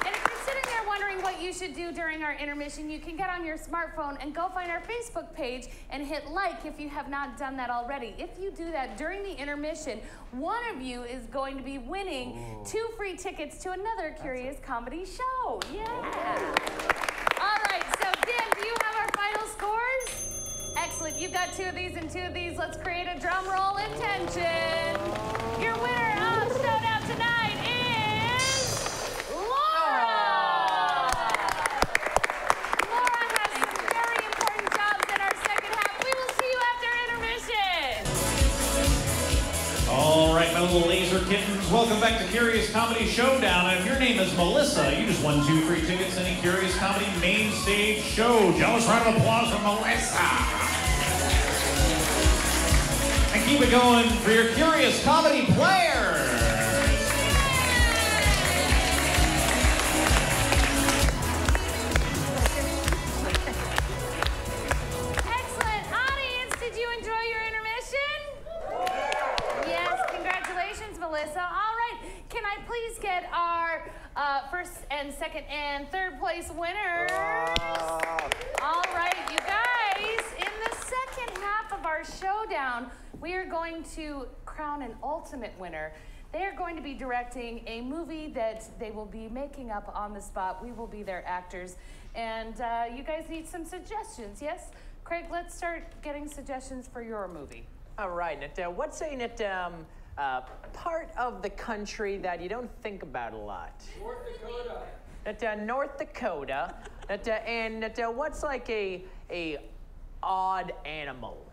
And if you're sitting there wondering what you should do during our intermission, you can get on your smartphone and go find our Facebook page and hit like if you have not done that already. If you do that during the intermission, one of you is going to be winning 2 free tickets to another Curious Comedy show. Yeah. All right, so Dan, do you have our final scores? Excellent, you've got 2 of these and 2 of these. Let's create a drum roll and tension. Your winner of Showdown tonight is Laura! Laura has some very important jobs in our second half. We will see you after intermission. All right, my little laser kittens, welcome back to Curious Comedy Showdown. And if your name is Melissa, you just won 2 free tickets to any Curious Comedy main stage show. Jealous round of applause for Melissa. And keep it going for your Curious Comedy players. Excellent. Audience, did you enjoy your intermission? Yes, congratulations, Melissa. All right, can I please get our first and second and third place winners? All right, you guys, in the second half of our showdown, we are going to crown an ultimate winner. They are going to be directing a movie that they will be making up on the spot. We will be their actors. And you guys need some suggestions, yes? Craig, let's start getting suggestions for your movie. All right, what's a part of the country that you don't think about a lot? North Dakota. North Dakota. And what's like a odd animal?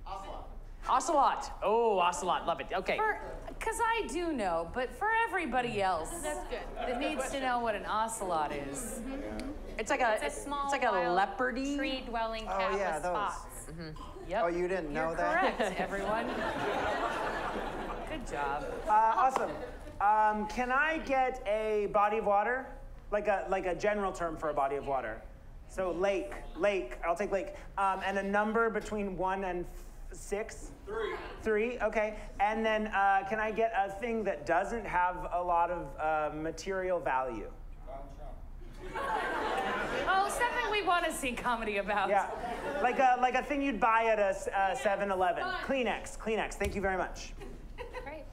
Ocelot. Ocelot. Oh, ocelot. Love it. Okay. Because I do know, but for everybody else That's good. that needs to know what an ocelot is. It's like a small, it's like a wild, leopardy. tree-dwelling Oh, cat yeah, with those. spots. Yep. Oh, you didn't know You're that? correct, everyone. Good job. Awesome. Can I get a body of water? Like a general term for a body of water. So lake. I'll take lake. And a number between 1 and 6? 3, okay. And then can I get a thing that doesn't have a lot of material value? Oh, something we want to see comedy about. Yeah, like a thing you'd buy at a 7-Eleven. Kleenex. Thank you very much. Great.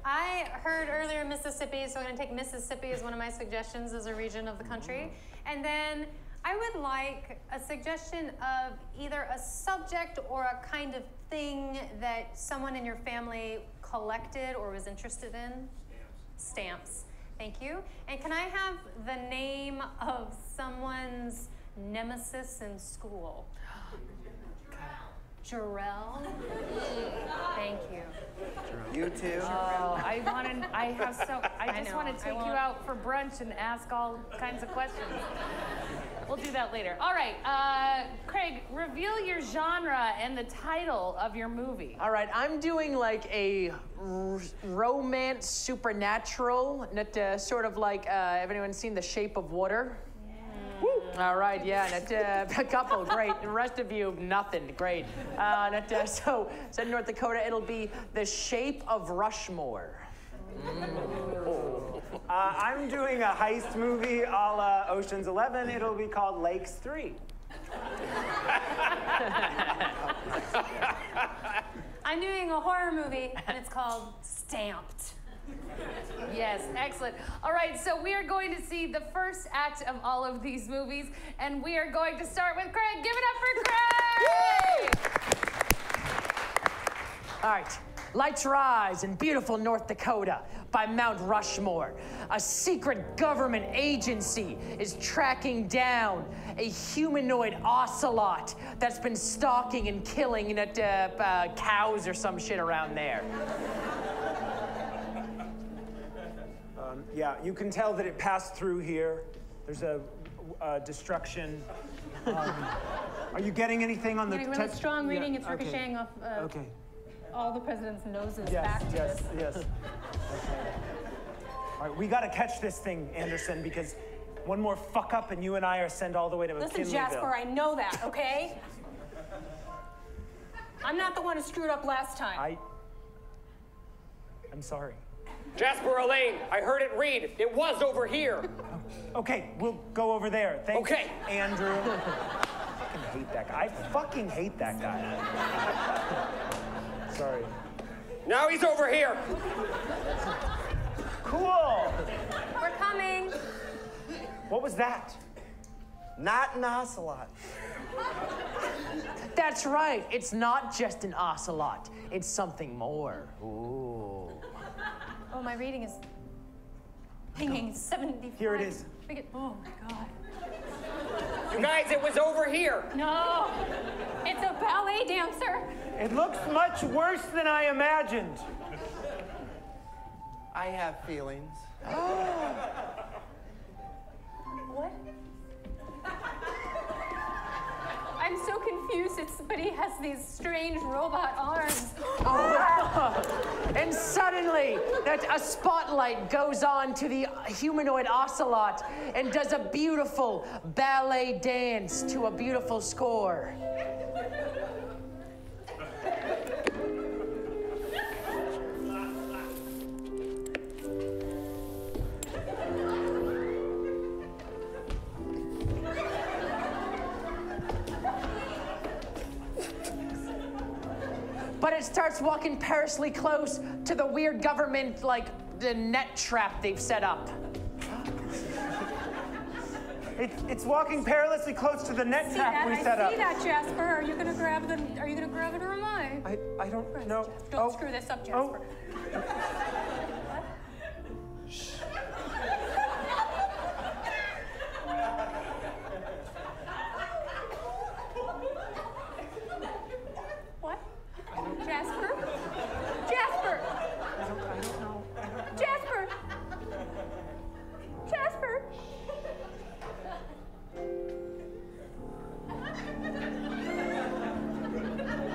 I heard earlier Mississippi, so I'm going to take Mississippi as one of my suggestions as a region of the country. And then I would like a suggestion of either a subject or a kind of thing that someone in your family collected or was interested in. Stamps. Thank you. And can I have the name of someone's nemesis in school? Jarrell? Thank you. You too. Oh, I just want to take you out for brunch and ask all kinds of questions. We'll do that later. All right, Craig, reveal your genre and the title of your movie. All right, I'm doing like a romance supernatural, sort of like, have anyone seen The Shape of Water? Woo. All right, yeah, a couple, great. The rest of you, nothing, great. So in North Dakota, it'll be The Shape of Rushmore. I'm doing a heist movie a la Ocean's 11. It'll be called Lakes 3. I'm doing a horror movie, and it's called Stamped. Yes, excellent. All right, so we are going to see the first act of all of these movies, and we are going to start with Craig. Give it up for Craig! All right. Lights rise in beautiful North Dakota by Mount Rushmore. A secret government agency is tracking down a humanoid ocelot that's been stalking and killing cows or some shit around there. Yeah, you can tell that it passed through here. There's a destruction. Are you getting anything on the Really strong reading. Yeah, It's ricocheting off okay. all the president's noses Yes, back to yes, this. yes. Okay. All right, we got to catch this thing, Anderson, because one more fuck up and you and I are sent all the way to Listen, McKinleyville. Jasper, I know that, okay? I'm not the one who screwed up last time. I'm sorry. Jasper, Elaine, I heard it read. It was over here. Okay, we'll go over there. Thanks, Okay. Andrew. I fucking hate that guy. Sorry. Now he's over here. Cool. We're coming. What was that? Not an ocelot. That's right. It's not just an ocelot. It's something more. Ooh. Oh, my reading is pinging 75. Here it is. Oh, my God. You guys, it was over here. No, it's a ballet dancer. It looks much worse than I imagined. I have feelings. What? I'm so confused. But he has these strange robot arms. And suddenly, a spotlight goes on to the humanoid ocelot and does a beautiful ballet dance to a beautiful score. But it starts walking perilously close to the weird government, the net trap they've set up. It's walking perilously close to the net trap we set up. I see that, Jasper. Are you gonna grab it or am I? I don't know. Don't screw this up, Jasper. What? Jasper? Jasper! I don't know. Jasper! Jasper!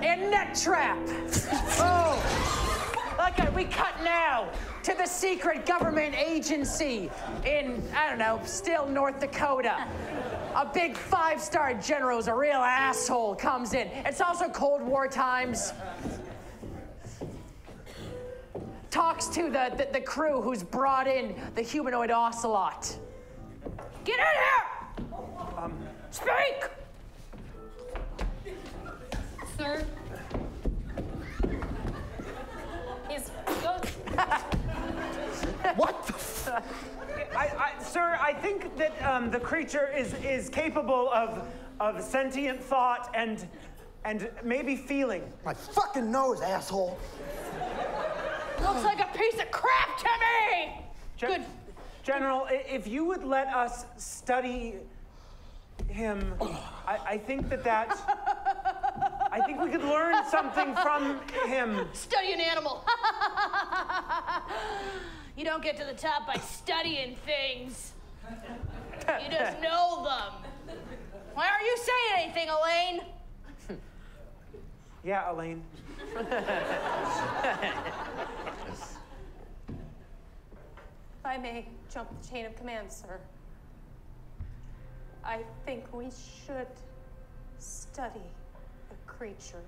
And net trap. Oh. Okay, we cut now to the secret government agency in, I don't know, still North Dakota. A big 5-star general who's a real asshole comes in. It's also Cold War times. Talks to the crew who's brought in the humanoid ocelot. Get in here! Speak! Sir? What the f- Sir, I think that the creature is capable of sentient thought and maybe feeling. My fucking nose, asshole. Looks like a piece of crap to me! Good. General, if you would let us study him, I think I think we could learn something from him. Study an animal. You don't get to the top by studying things. You just know them. Why aren't you saying anything, Elaine? Yeah, Elaine. If I may jump the chain of command, sir. I think we should study the creature.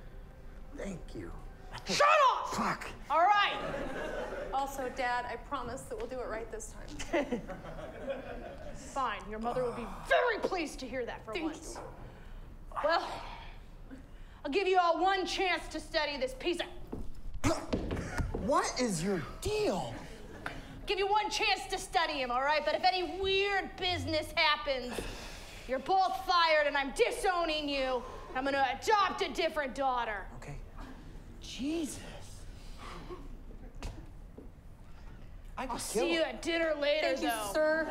Thank you. Shut up! Fuck. All right. Also, Dad, I promise that we'll do it right this time. Fine. Your mother will be very pleased to hear that for once. Well, I'll give you all one chance to study this piece of... What is your deal? Give you one chance to study him, all right? But if any weird business happens, you're both fired and I'm disowning you. I'm gonna adopt a different daughter. Okay. Jesus. I'll see you at dinner later, Thank you, though. sir.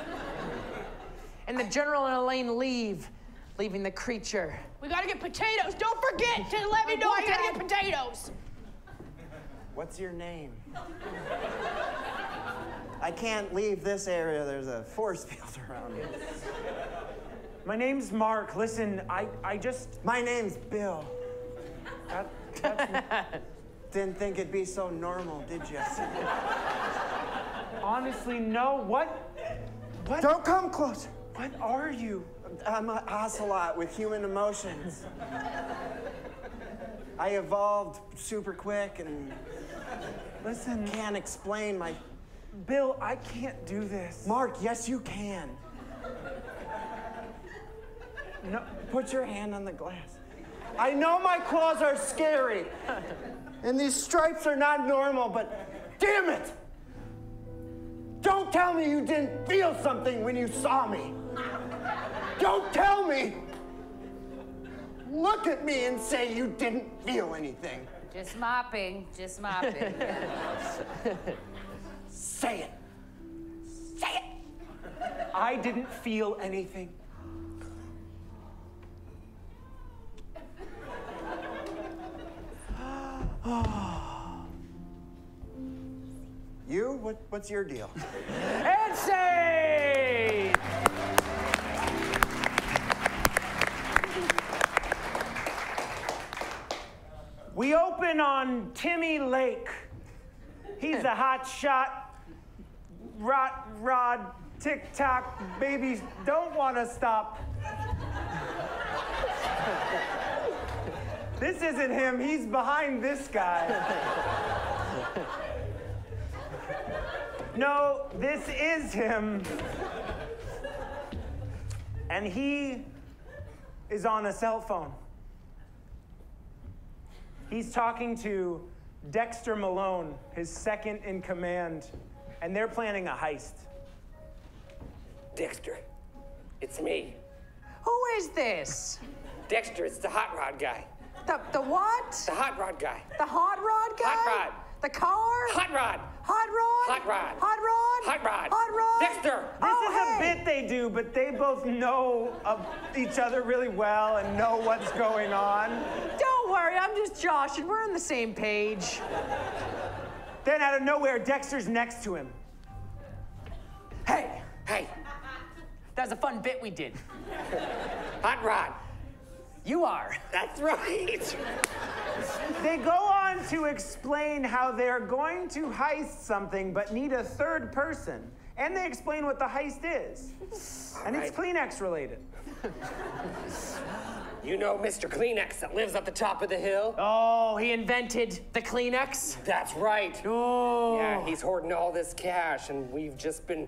And the general and Elaine leave, leaving the creature. We gotta get potatoes. Don't forget to let me know I gotta get potatoes. What's your name? I can't leave this area. There's a force field around here. My name's Mark. Listen, I just... My name's Bill. Didn't think it'd be so normal, did you? Honestly, no. What? Don't come closer. What are you? I'm an ocelot with human emotions. I evolved super quick and... Listen. Can't explain my... Bill, I can't do this. Mark, yes you can. No. Put your hand on the glass. I know my claws are scary. And these stripes are not normal, but damn it! Don't tell me you didn't feel something when you saw me. Don't tell me. Look at me and say you didn't feel anything. Just mopping, just mopping. Say it. Say it. I didn't feel anything. You? What's your deal? Insane! We open on Timmy Lake. He's a hot shot, rod, tick-tock, babies don't want to stop. This isn't him, he's behind this guy. No, this is him. And he is on a cell phone. He's talking to Dexter Malone, his second in command, and they're planning a heist. Dexter, It's me. Who is this? Dexter, it's the hot rod guy. The what? The hot rod guy. The hot rod guy? Hot rod. The car? Hot rod. Hot rod? Hot rod. Hot rod? Hot rod. Hot rod? Dexter. This is a bit they do, but they both know of each other really well and know what's going on. Don't worry, I'm just Josh, and we're on the same page. Then out of nowhere, Dexter's next to him. Hey, Hey, that was a fun bit we did. hot rod. You are. That's right. They go on to explain how they're going to heist something but need a third person. And they explain what the heist is. And it's Kleenex related. You know Mr. Kleenex that lives at the top of the hill? Oh, he invented the Kleenex? That's right. Oh. Yeah, he's hoarding all this cash, and we've just been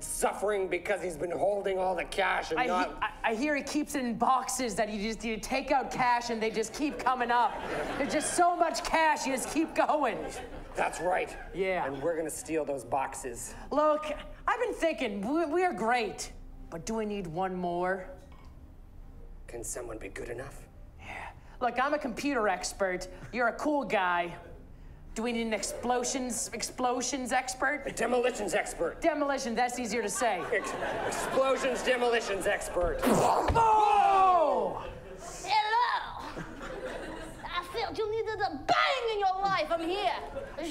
suffering because he's been holding all the cash and I hear he keeps it in boxes that you take out cash and they just keep coming up. There's just so much cash, you just keep going. That's right. Yeah. And we're gonna steal those boxes. Look, I've been thinking, we are great, but do we need one more? Can someone be good enough? Yeah. Look, I'm a computer expert. You're a cool guy. Do we need an explosions expert? A demolitions expert. Demolition, that's easier to say. Explosions demolitions expert. Oh! Hello! I felt you needed a bang in your life. I'm here.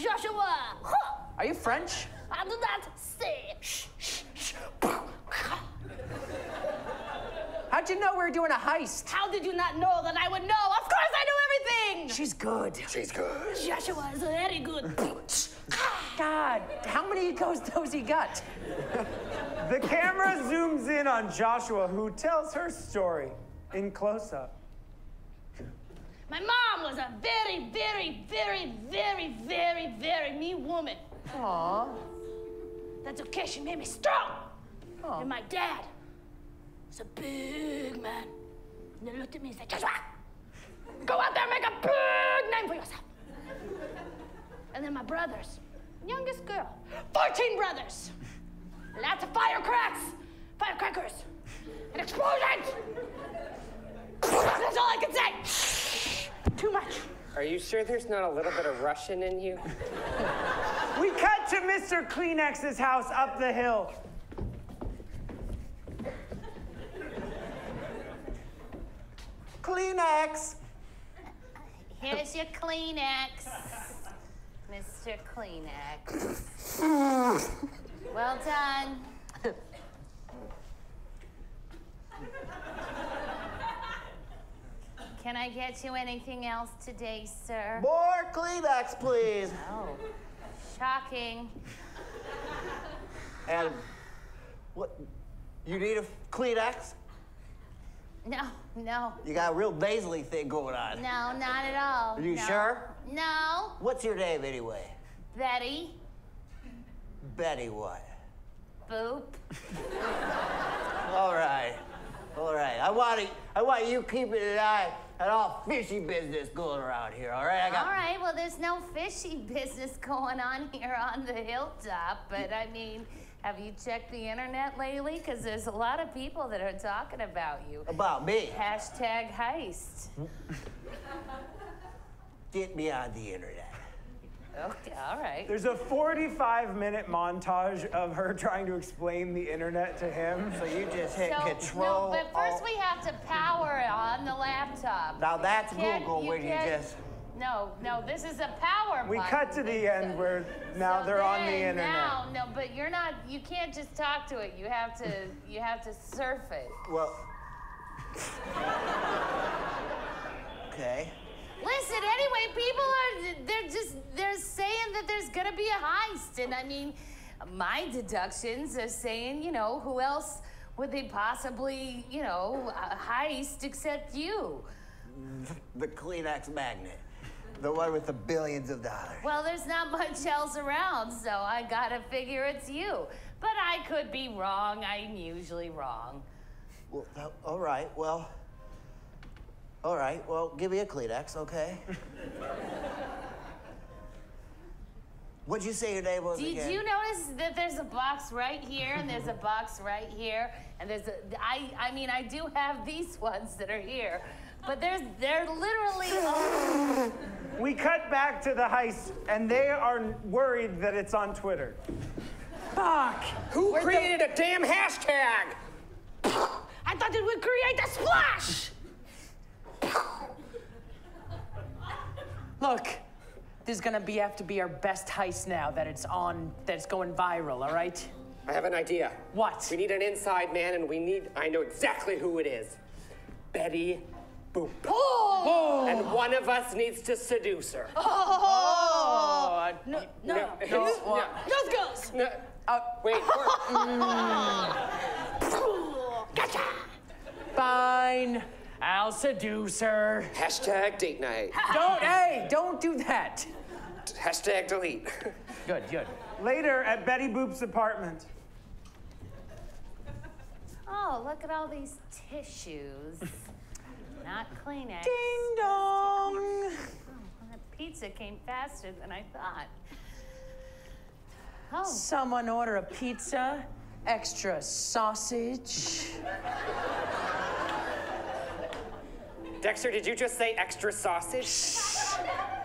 Joshua. Huh. Are you French? I do not say. Shh, shh, shh. How'd you know we were doing a heist? How did you not know that I would know? Of course I knew everything! She's good. She's good. Joshua is very good. God, how many of those he got? The camera zooms in on Joshua, who tells her story in close-up. My mom was a very, very, very, very, very, very mean woman. Aww. That's okay, she made me strong. Aw. And my dad was a big man. And they looked at me and said, Joshua, go out there and make a big name for yourself. And then my brothers, youngest girl, 14 brothers. Lots of firecrackers, and explosions. That's all I can say. Too much. Are you sure there's not a little bit of Russian in you? We cut to Mr. Kleenex's house up the hill. Kleenex! Here's your Kleenex, Mr. Kleenex. Well done. Can I get you anything else today, sir? More Kleenex, please. Oh, shocking. And what? You need a Kleenex? No, You got a real nasally thing going on. no, not at all. Are you No. sure? No, What's your name anyway? Betty. Betty what? Boop. All right. I want you keeping an eye on all fishy business going around here, all right? All right, well, there's no fishy business going on here on the hilltop, but I mean, have you checked the internet lately? Because there's a lot of people that are talking about you. About me? Hashtag heist. Get me on the internet. Okay, all right. There's a 45-minute montage of her trying to explain the internet to him. So you just hit No, control. but first we have to power on the laptop. Now that's Can't- Google where you can't- just. No, this is a power We button. cut to the end where now So they're on the then, internet. Now, no, but you can't just talk to it. You have to surf it. Well. Okay. Listen, anyway, people they're saying that there's gonna be a heist, and I mean, my deductions are saying, who else would they possibly, heist except you? The Kleenex magnet. The one with the billions of dollars. Well, there's not much else around, so I gotta figure it's you. But I could be wrong. I'm usually wrong. Well, all right. Well, give me a Kleenex, okay? What'd you say your name was again? Did you notice that there's a box right here and there's a box right here and there's a I mean I do have these ones that are here, but they're literally We cut back to the heist, and they are worried that it's on Twitter. Fuck! Who created a damn hashtag? I thought it would create a splash! Look, this is gonna have to be our best heist now that it's going viral, all right? I have an idea. What? We need an inside man, and I know exactly who it is. Betty Boop. Oh! And one of us needs to seduce her. Oh! No. Those girls! No. Wait. Gotcha! Fine, I'll seduce her. Hashtag date night. Don't do that. Hashtag delete. Good. Later at Betty Boop's apartment. Oh, look at all these tissues. Not Kleenex. Ding dong. Oh, that pizza came faster than I thought. Oh. Someone order a pizza, extra sausage. Dexter, did you just say extra sausage?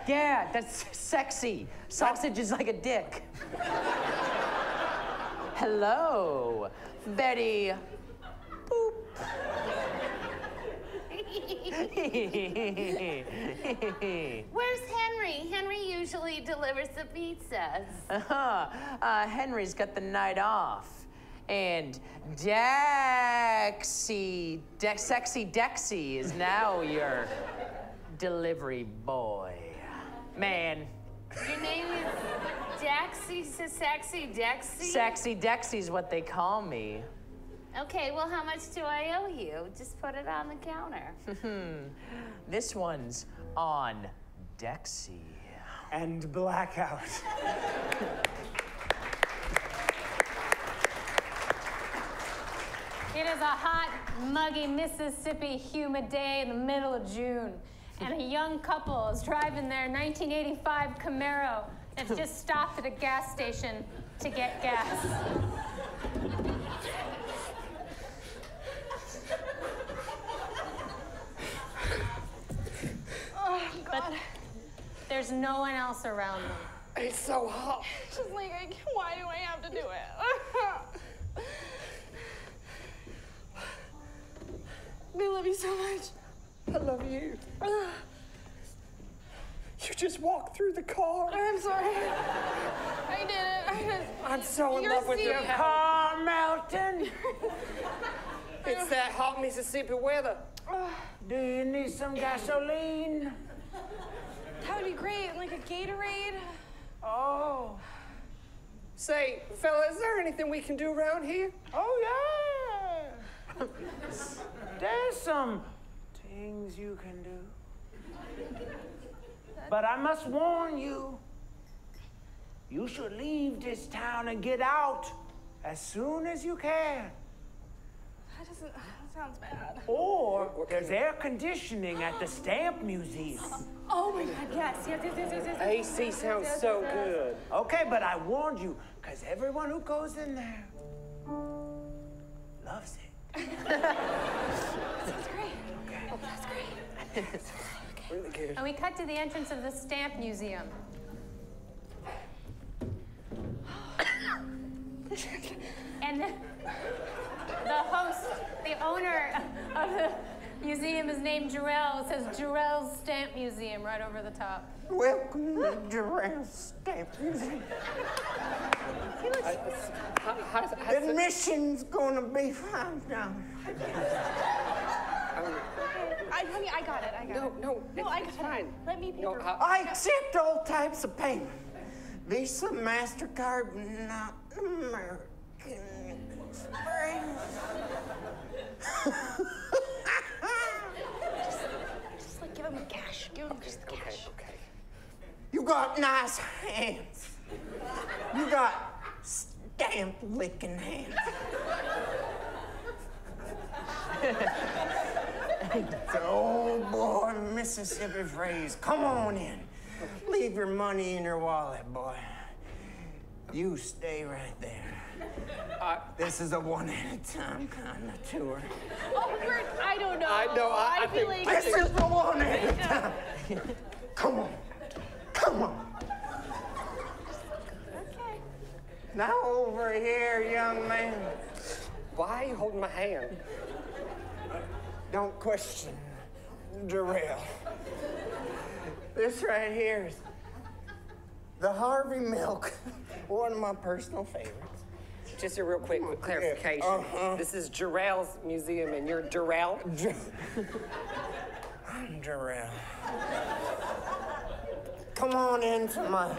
Yeah, that's sexy. Sausage is like a dick. Hello, Betty. Boop. Where's Henry? Henry usually delivers the pizzas. Henry's got the night off. And Sexy Dexy is now your delivery boy. Man. Your name is Sexy Dexy? Sexy Dexy's what they call me. Okay, well, how much do I owe you? Just put it on the counter. This one's on Dexy. And blackout. It is a hot, muggy Mississippi humid day in the middle of June, and a young couple is driving their 1985 Camaro that's just stopped at a gas station to get gas. Oh, God. But there's no one else around them. It's so hot. Just like, why do I have to do it? I love you so much. I love you. You just walked through the car. I'm sorry. I did it. I'm so in love with your car melting. It's that hot Mississippi weather. Do you need some gasoline? That would be great. Like a Gatorade. Oh. Say, fella, is there anything we can do around here? Oh, yeah. There's some things you can do. But I must warn you, you should leave this town and get out as soon as you can. That sounds bad. Or there's air conditioning at the Stamp Museum. Oh my God, yes. AC sounds so good. Okay, but I warned you, because everyone who goes in there loves it. That's great. Okay. Oh, that's great. Really good. And we cut to the entrance of the Stamp Museum. And the host, the owner of the museum is named Jarrell. It says Jarrell's Stamp Museum right over the top. Welcome to Jarrell's Stamp Museum. Admission's gonna be $5. Honey, I got it. No, it's fine. Let me pay for it. I accept all types of payment. Visa, MasterCard, not American Express. Just like give him the cash. Give him just the cash. Okay. You got nice hands. You got stamp licking hands. The old boy Mississippi phrase. Come on in. Leave your money in your wallet, boy. You stay right there. This is a one-at-a-time kind of tour. Oh, I don't know. I know. I feel think like this is the one-at-a-time. Come on. Come on. Okay. Now over here, young man. Why are you holding my hand? Don't question Darrell. This right here is the Harvey Milk, one of my personal favorites. Just a real quick clarification. This is Jarrell's museum, and you're Darrell? I'm Darrell. Come on into my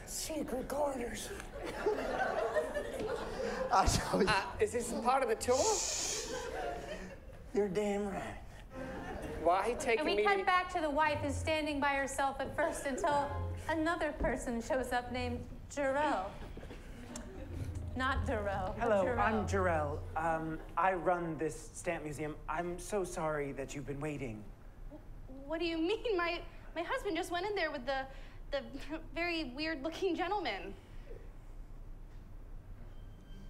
secret corners. I'll show you. Is this part of the tour? You're damn right. Why he taking And me? we cut back to the wife who's standing by herself at first until another person shows up named Jarrell. Not Darrell. Hello, Jarrell. I'm Jarrell. I run this stamp museum. I'm so sorry that you've been waiting. What do you mean? My husband just went in there with the very weird-looking gentleman.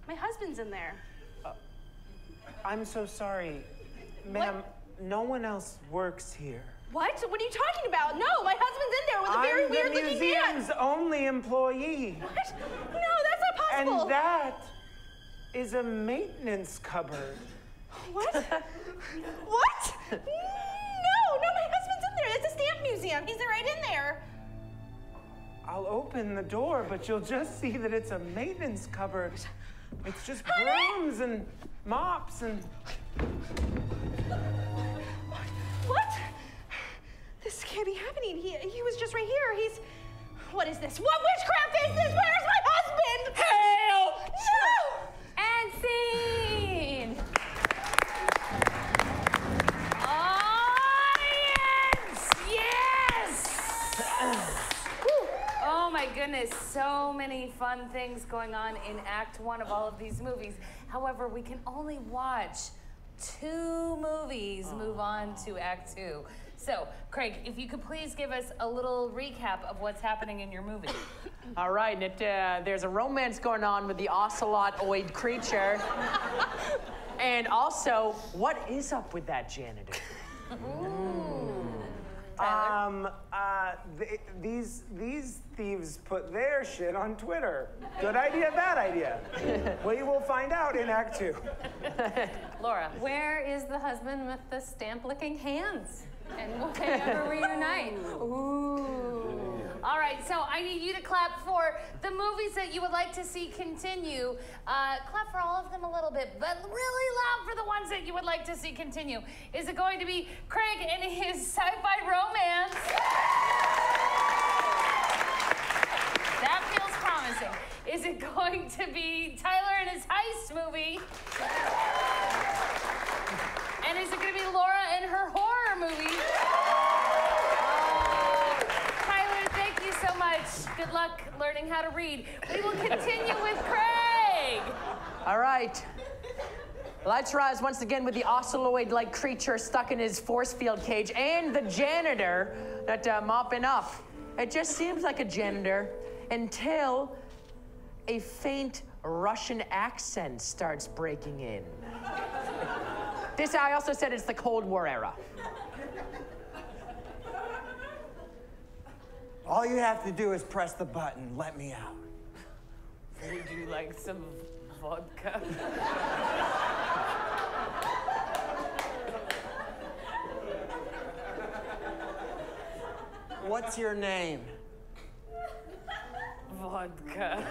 My husband's in there. I'm so sorry. Ma'am, no one else works here. What? What are you talking about? No, my husband's in there with a very weird-looking man. I'm the museum's only employee. What? No, that's not possible. And that is a maintenance cupboard. What? What? No, my husband's in there. It's a stamp museum. He's right in there. I'll open the door, but you'll just see that it's a maintenance cupboard. It's just brooms and mops and... What? This can't be happening. He was just right here. What is this? What witchcraft is this? Where's my husband? Help! No! And scene! Audience! Yes! Oh my goodness, so many fun things going on in Act 1 of all of these movies. However, we can only watch 2 movies move on to Act 2. So, Craig, if you could please give us a little recap of what's happening in your movie. All right, there's a romance going on with the ocelotoid creature. And also, what is up with that janitor? These thieves put their shit on Twitter. Good idea, bad idea. We will find out in Act 2. Laura. Where is the husband with the stamp-licking hands? And will they ever reunite? Ooh. All right, so I need you to clap for the movies that you would like to see continue. Clap for all of them a little bit, but really loud for the ones that you would like to see continue. Is it going to be Craig and his sci-fi romance? That feels promising. Is it going to be Tyler and his heist movie? And is it going to be Laura and her horror movie? Tyler, thank you so much. Good luck learning how to read. We will continue with Craig. All right. Lights rise once again with the oceloid-like creature stuck in his force field cage and the janitor that mopping up. It just seems like a janitor until a faint Russian accent starts breaking in. This, I also said, it's the Cold War era. All you have to do is press the button. Let me out. Would you like some vodka? What's your name? Vodka.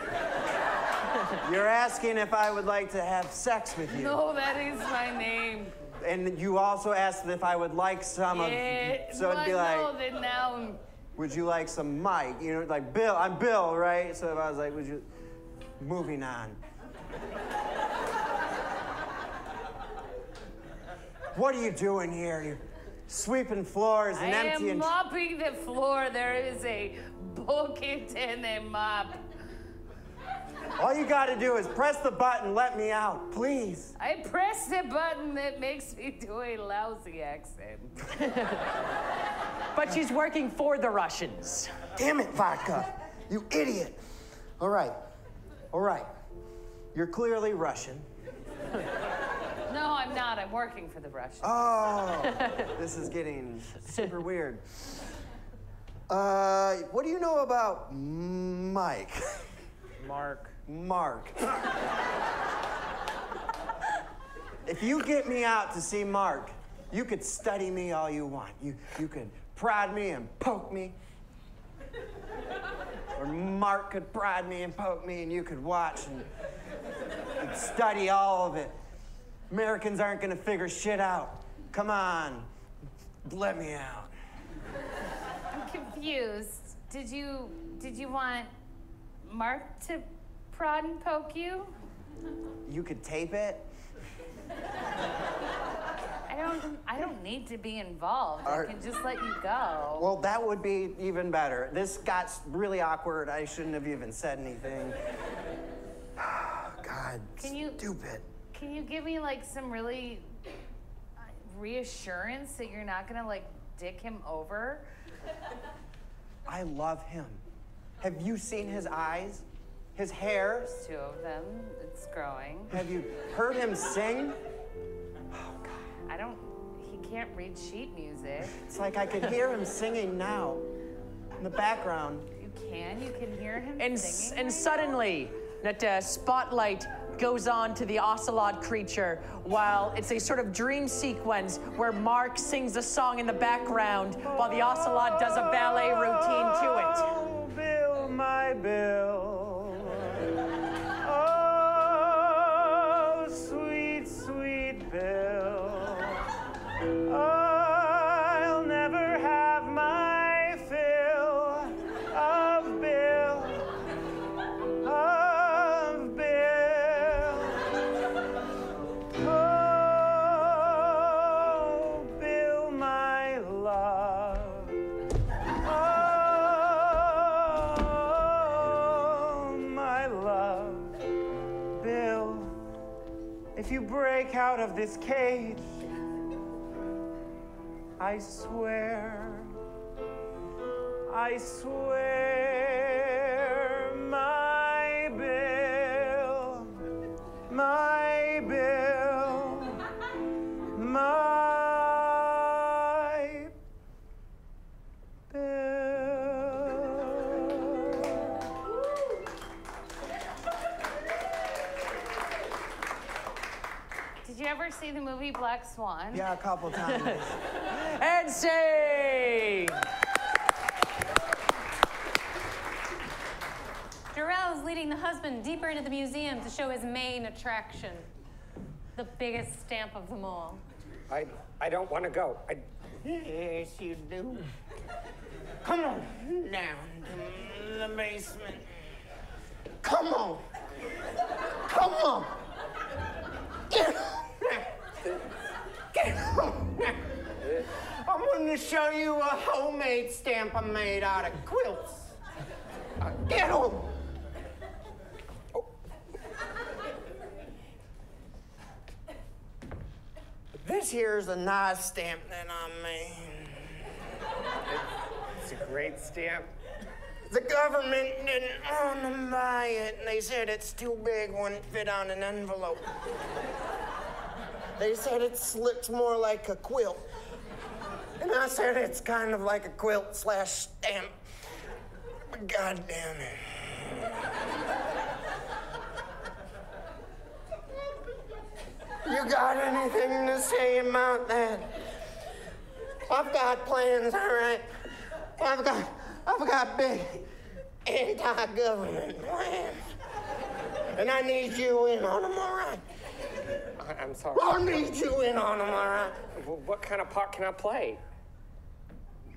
You're asking if I would like to have sex with you. No, that is my name. And you also asked if I would like some of... So it'd be like... No, then now... Would you like some Mike? You know, like Bill. I'm Bill, right? So if I was like, would you... Moving on. What are you doing here? You're sweeping floors and emptying... I am mopping the floor. There is a bucket and a mop. All you gotta do is press the button, let me out, please. I press the button that makes me do a lousy accent. But she's working for the Russians. Damn it, Vodka. You idiot. All right. All right. You're clearly Russian. No, I'm not. I'm working for the Russians. Oh, this is getting super weird. What do you know about Mike? Mark. If you get me out to see Mark, you could study me all you want. You could prod me and poke me. Or Mark could prod me and poke me, and you could watch and study all of it. Americans aren't gonna figure shit out. Come on, let me out. I'm confused. Did you want Mark to prod and poke you? You could tape it. I don't need to be involved. I can just let you go. Well, that would be even better. This got really awkward. I shouldn't have even said anything. God, stupid. Can you give me like some really reassurance that you're not gonna like dick him over? I love him. Have you seen his eyes? His hair? There's 2 of them. It's growing. Have you heard him sing? He can't read sheet music. It's like I could hear him singing now in the background. You can hear him singing. And suddenly, that spotlight goes on to the ocelot creature while it's a sort of dream sequence where Mark sings a song in the background while the ocelot does a ballet routine to it. Oh, Bill, my Bill. Oh, sweet, sweet Bill. I'll never have my fill of Bill. Oh, Bill, my love. Oh, my love. Bill, if you break out of this cage, I swear, my Bill, my Bill, my Did you ever see the movie Black Swan? Yeah, a couple times. And say! Jarrell is leading the husband deeper into the museum to show his main attraction, the biggest stamp of them all. I don't want to go. Yes, you do. Come on down to the basement. Come on. Come on. Get on. I'm going to show you a homemade stamp I made out of quilts. Get on. Oh. This here's a nice stamp that I made. It's a great stamp. The government didn't want to buy it. They said it's too big, wouldn't fit on an envelope. They said it looks more like a quilt. And I said it's kind of like a quilt / stamp. God damn it. You got anything to say about that? I've got plans, all right? I've got big anti-government plans. And I need you in on them, all right? I'm sorry. I need you in on them, all right? Well, what kind of part can I play?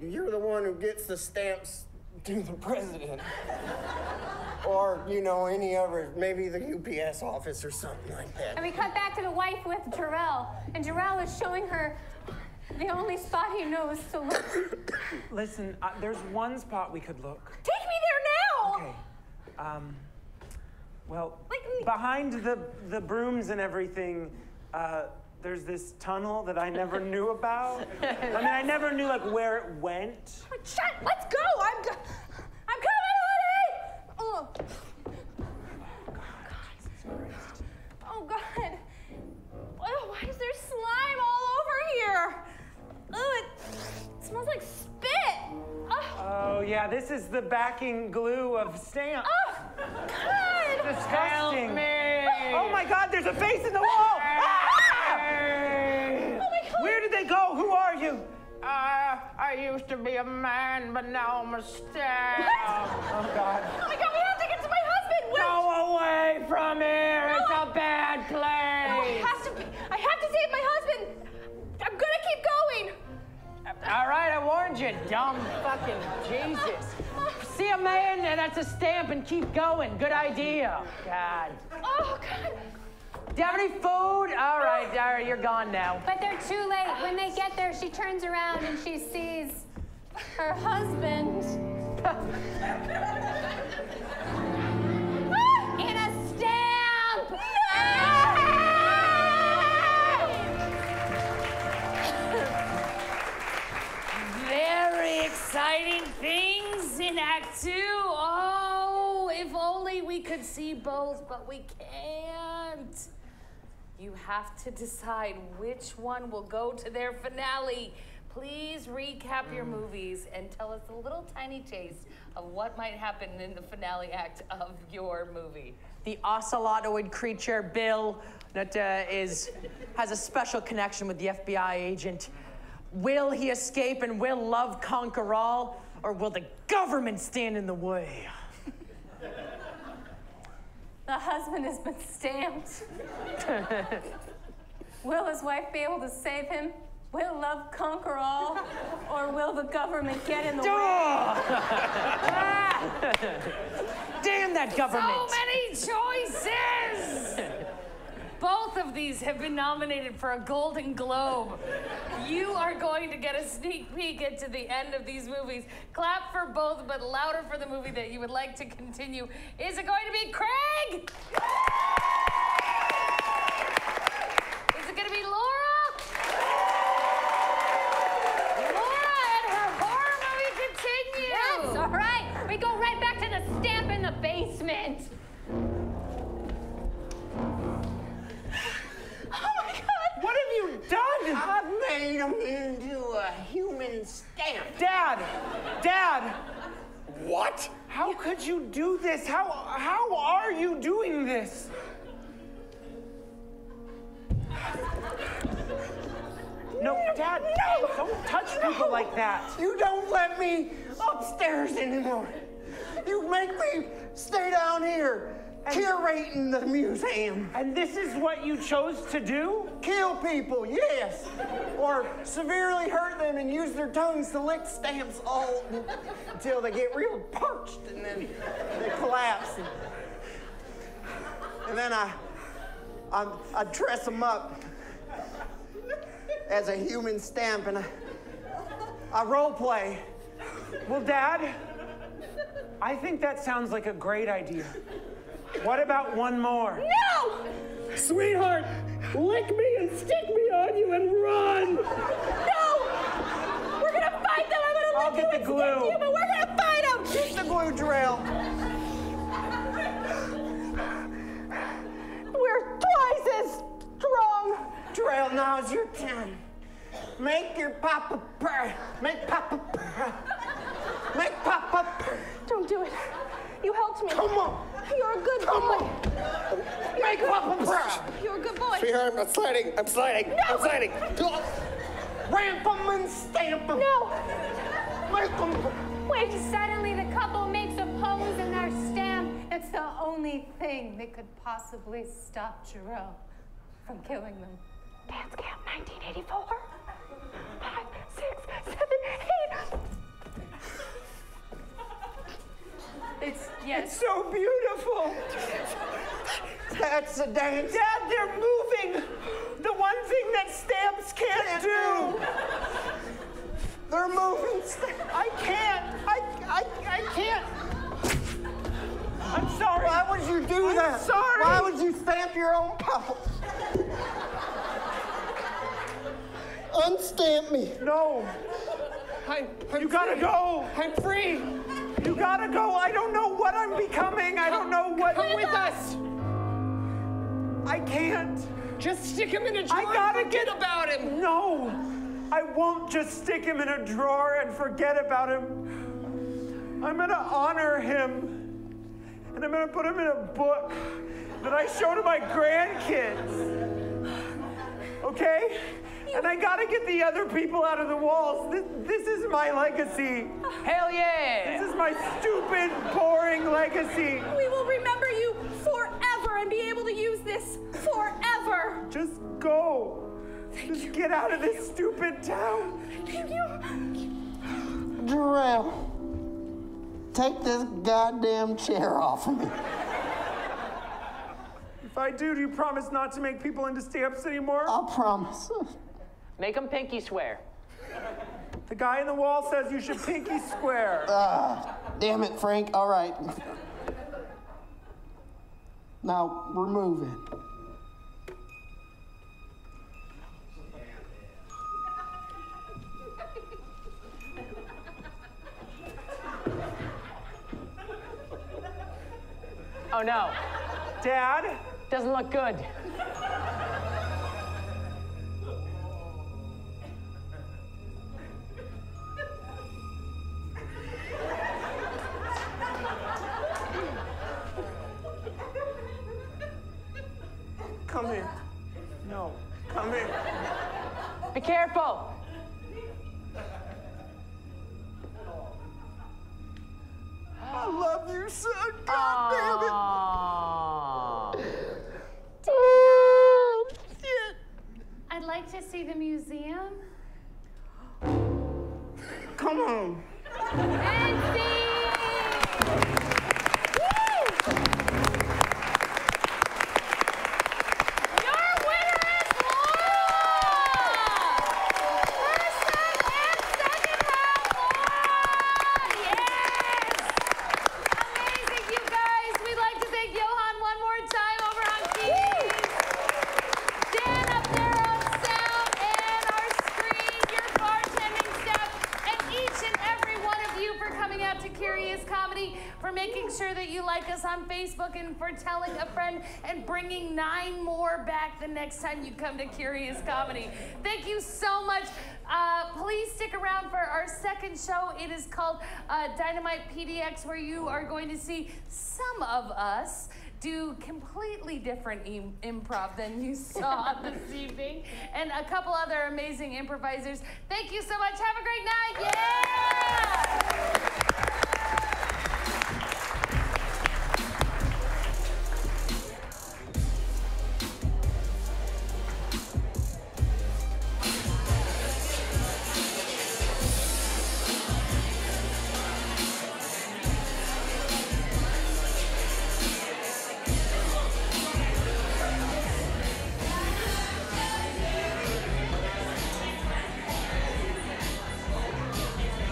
You're the one who gets the stamps to the president. Or, you know, any other, maybe the UPS office or something like that. And we cut back to the wife with Jarrell, and Jarrell is showing her the only spot he knows to look. Listen, there's one spot we could look. Take me there now! Okay. Well, behind the brooms and everything, there's this tunnel that I never knew about. I mean, I never knew like where it went. Shut! Let's go! I'm coming, honey! Oh. this is the backing glue of stamps. Oh, God! Disgusting. Help me. Oh my God, there's a face in the wall! Ah! Oh my God! Where did they go? Who are you? I used to be a man, but now I'm a stamp. Oh God. Oh my God, we have to get to my husband! Go away from here. No. It's a bad place. No, I have to save my husband! I'm gonna keep going! All right, I warned you, dumb fucking Jesus. See a man that's a stamp and keep going. Good idea. God. Oh, God. Do you have any food? All right, you're gone now. But they're too late. When they get there, she turns around and she sees her husband in a stamp. Very exciting things in Act 2. Oh, if only we could see both, but we can't. You have to decide which one will go to their finale. Please recap your movies and tell us a little tiny taste of what might happen in the finale act of your movie. The ocelotoid creature, Bill, that has a special connection with the FBI agent. Will he escape and will love conquer all, or will the government stand in the way? The husband has been stamped. Will his wife be able to save him? Will love conquer all? Or will the government get in the way? Damn that government! So many choices! Both of these have been nominated for a Golden Globe. You are going to get a sneak peek into the end of these movies. Clap for both, but louder for the movie that you would like to continue. Is it going to be Craig? Is it going to be Laura? Laura and her horror movie continues. Yes, all right. We go right back to the stamp in the basement. What have you done? I've made him into a human stamp. Dad! What? How could you do this? How are you doing this? No, Dad, no! Don't touch people like that. You don't let me upstairs anymore. You make me stay down here, curating the museum. And this is what you chose to do? Kill people, yes. Or severely hurt them and use their tongues to lick stamps all until they get real parched and then they collapse. And then I dress them up as a human stamp and I role play. Well, Dad, I think that sounds like a great idea. What about one more? No! Sweetheart, lick me and stick me on you and run! No! We're gonna fight them! I'm gonna I'll lick get you the and glue. stick you, but we're gonna fight them! Keep the glue, Jarrell. We're twice as strong! Jarrell, now's your time. Make your papa purr. Make papa purr. Make papa purr. Don't do it. You helped me. Come on. You're a good Come boy. on. Make papa purr. You're a good boy. Sweetheart, I'm sliding. I'm sliding. Ramp 'em and stamp 'em. No. Make 'em. Wait, suddenly the couple makes a pose in their stamp. It's the only thing that could possibly stop Jarrell from killing them. Dance Camp 1984. 5, 6, 7, 8. It's so beautiful. That's a dance. Dad, they're moving. The one thing that stamps can't do. They're moving. I can't. I can't. I'm sorry. Why would you do I'm that? sorry. Why would you stamp your own papa? Unstamp me. No. You gotta go. I'm free. You gotta go. I don't know what I'm becoming. I don't know what. Come with us. I can't. Just stick him in a drawer. I gotta and forget about him. No. I won't just stick him in a drawer and forget about him. I'm gonna honor him, and I'm gonna put him in a book that I show to my grandkids. Okay? And I gotta get the other people out of the walls. This is my legacy. Hell yeah! This is my stupid, boring legacy. We will remember you forever and be able to use this forever. Just go. Just get out of this stupid town. Thank you. Jarrell, take this goddamn chair off of me. If I do you promise not to make people into stay-ups anymore? I promise. Make them pinky swear. The guy in the wall says you should pinky swear. Damn it, Frank. All right. Now, remove it. Oh no, Dad? doesn't look good. Come here. No, come here. Be careful. I love you, son. God damn it. Oh, shit. I'd like to see the museum. Come on. And see. For making sure that you like us on Facebook and for telling a friend and bringing 9 more back the next time you come to Curious Comedy. Thank you so much. Please stick around for our second show. It is called Dynamite PDX, where you are going to see some of us do completely different improv than you saw this evening, and a couple other amazing improvisers. Thank you so much. Have a great night. Yeah!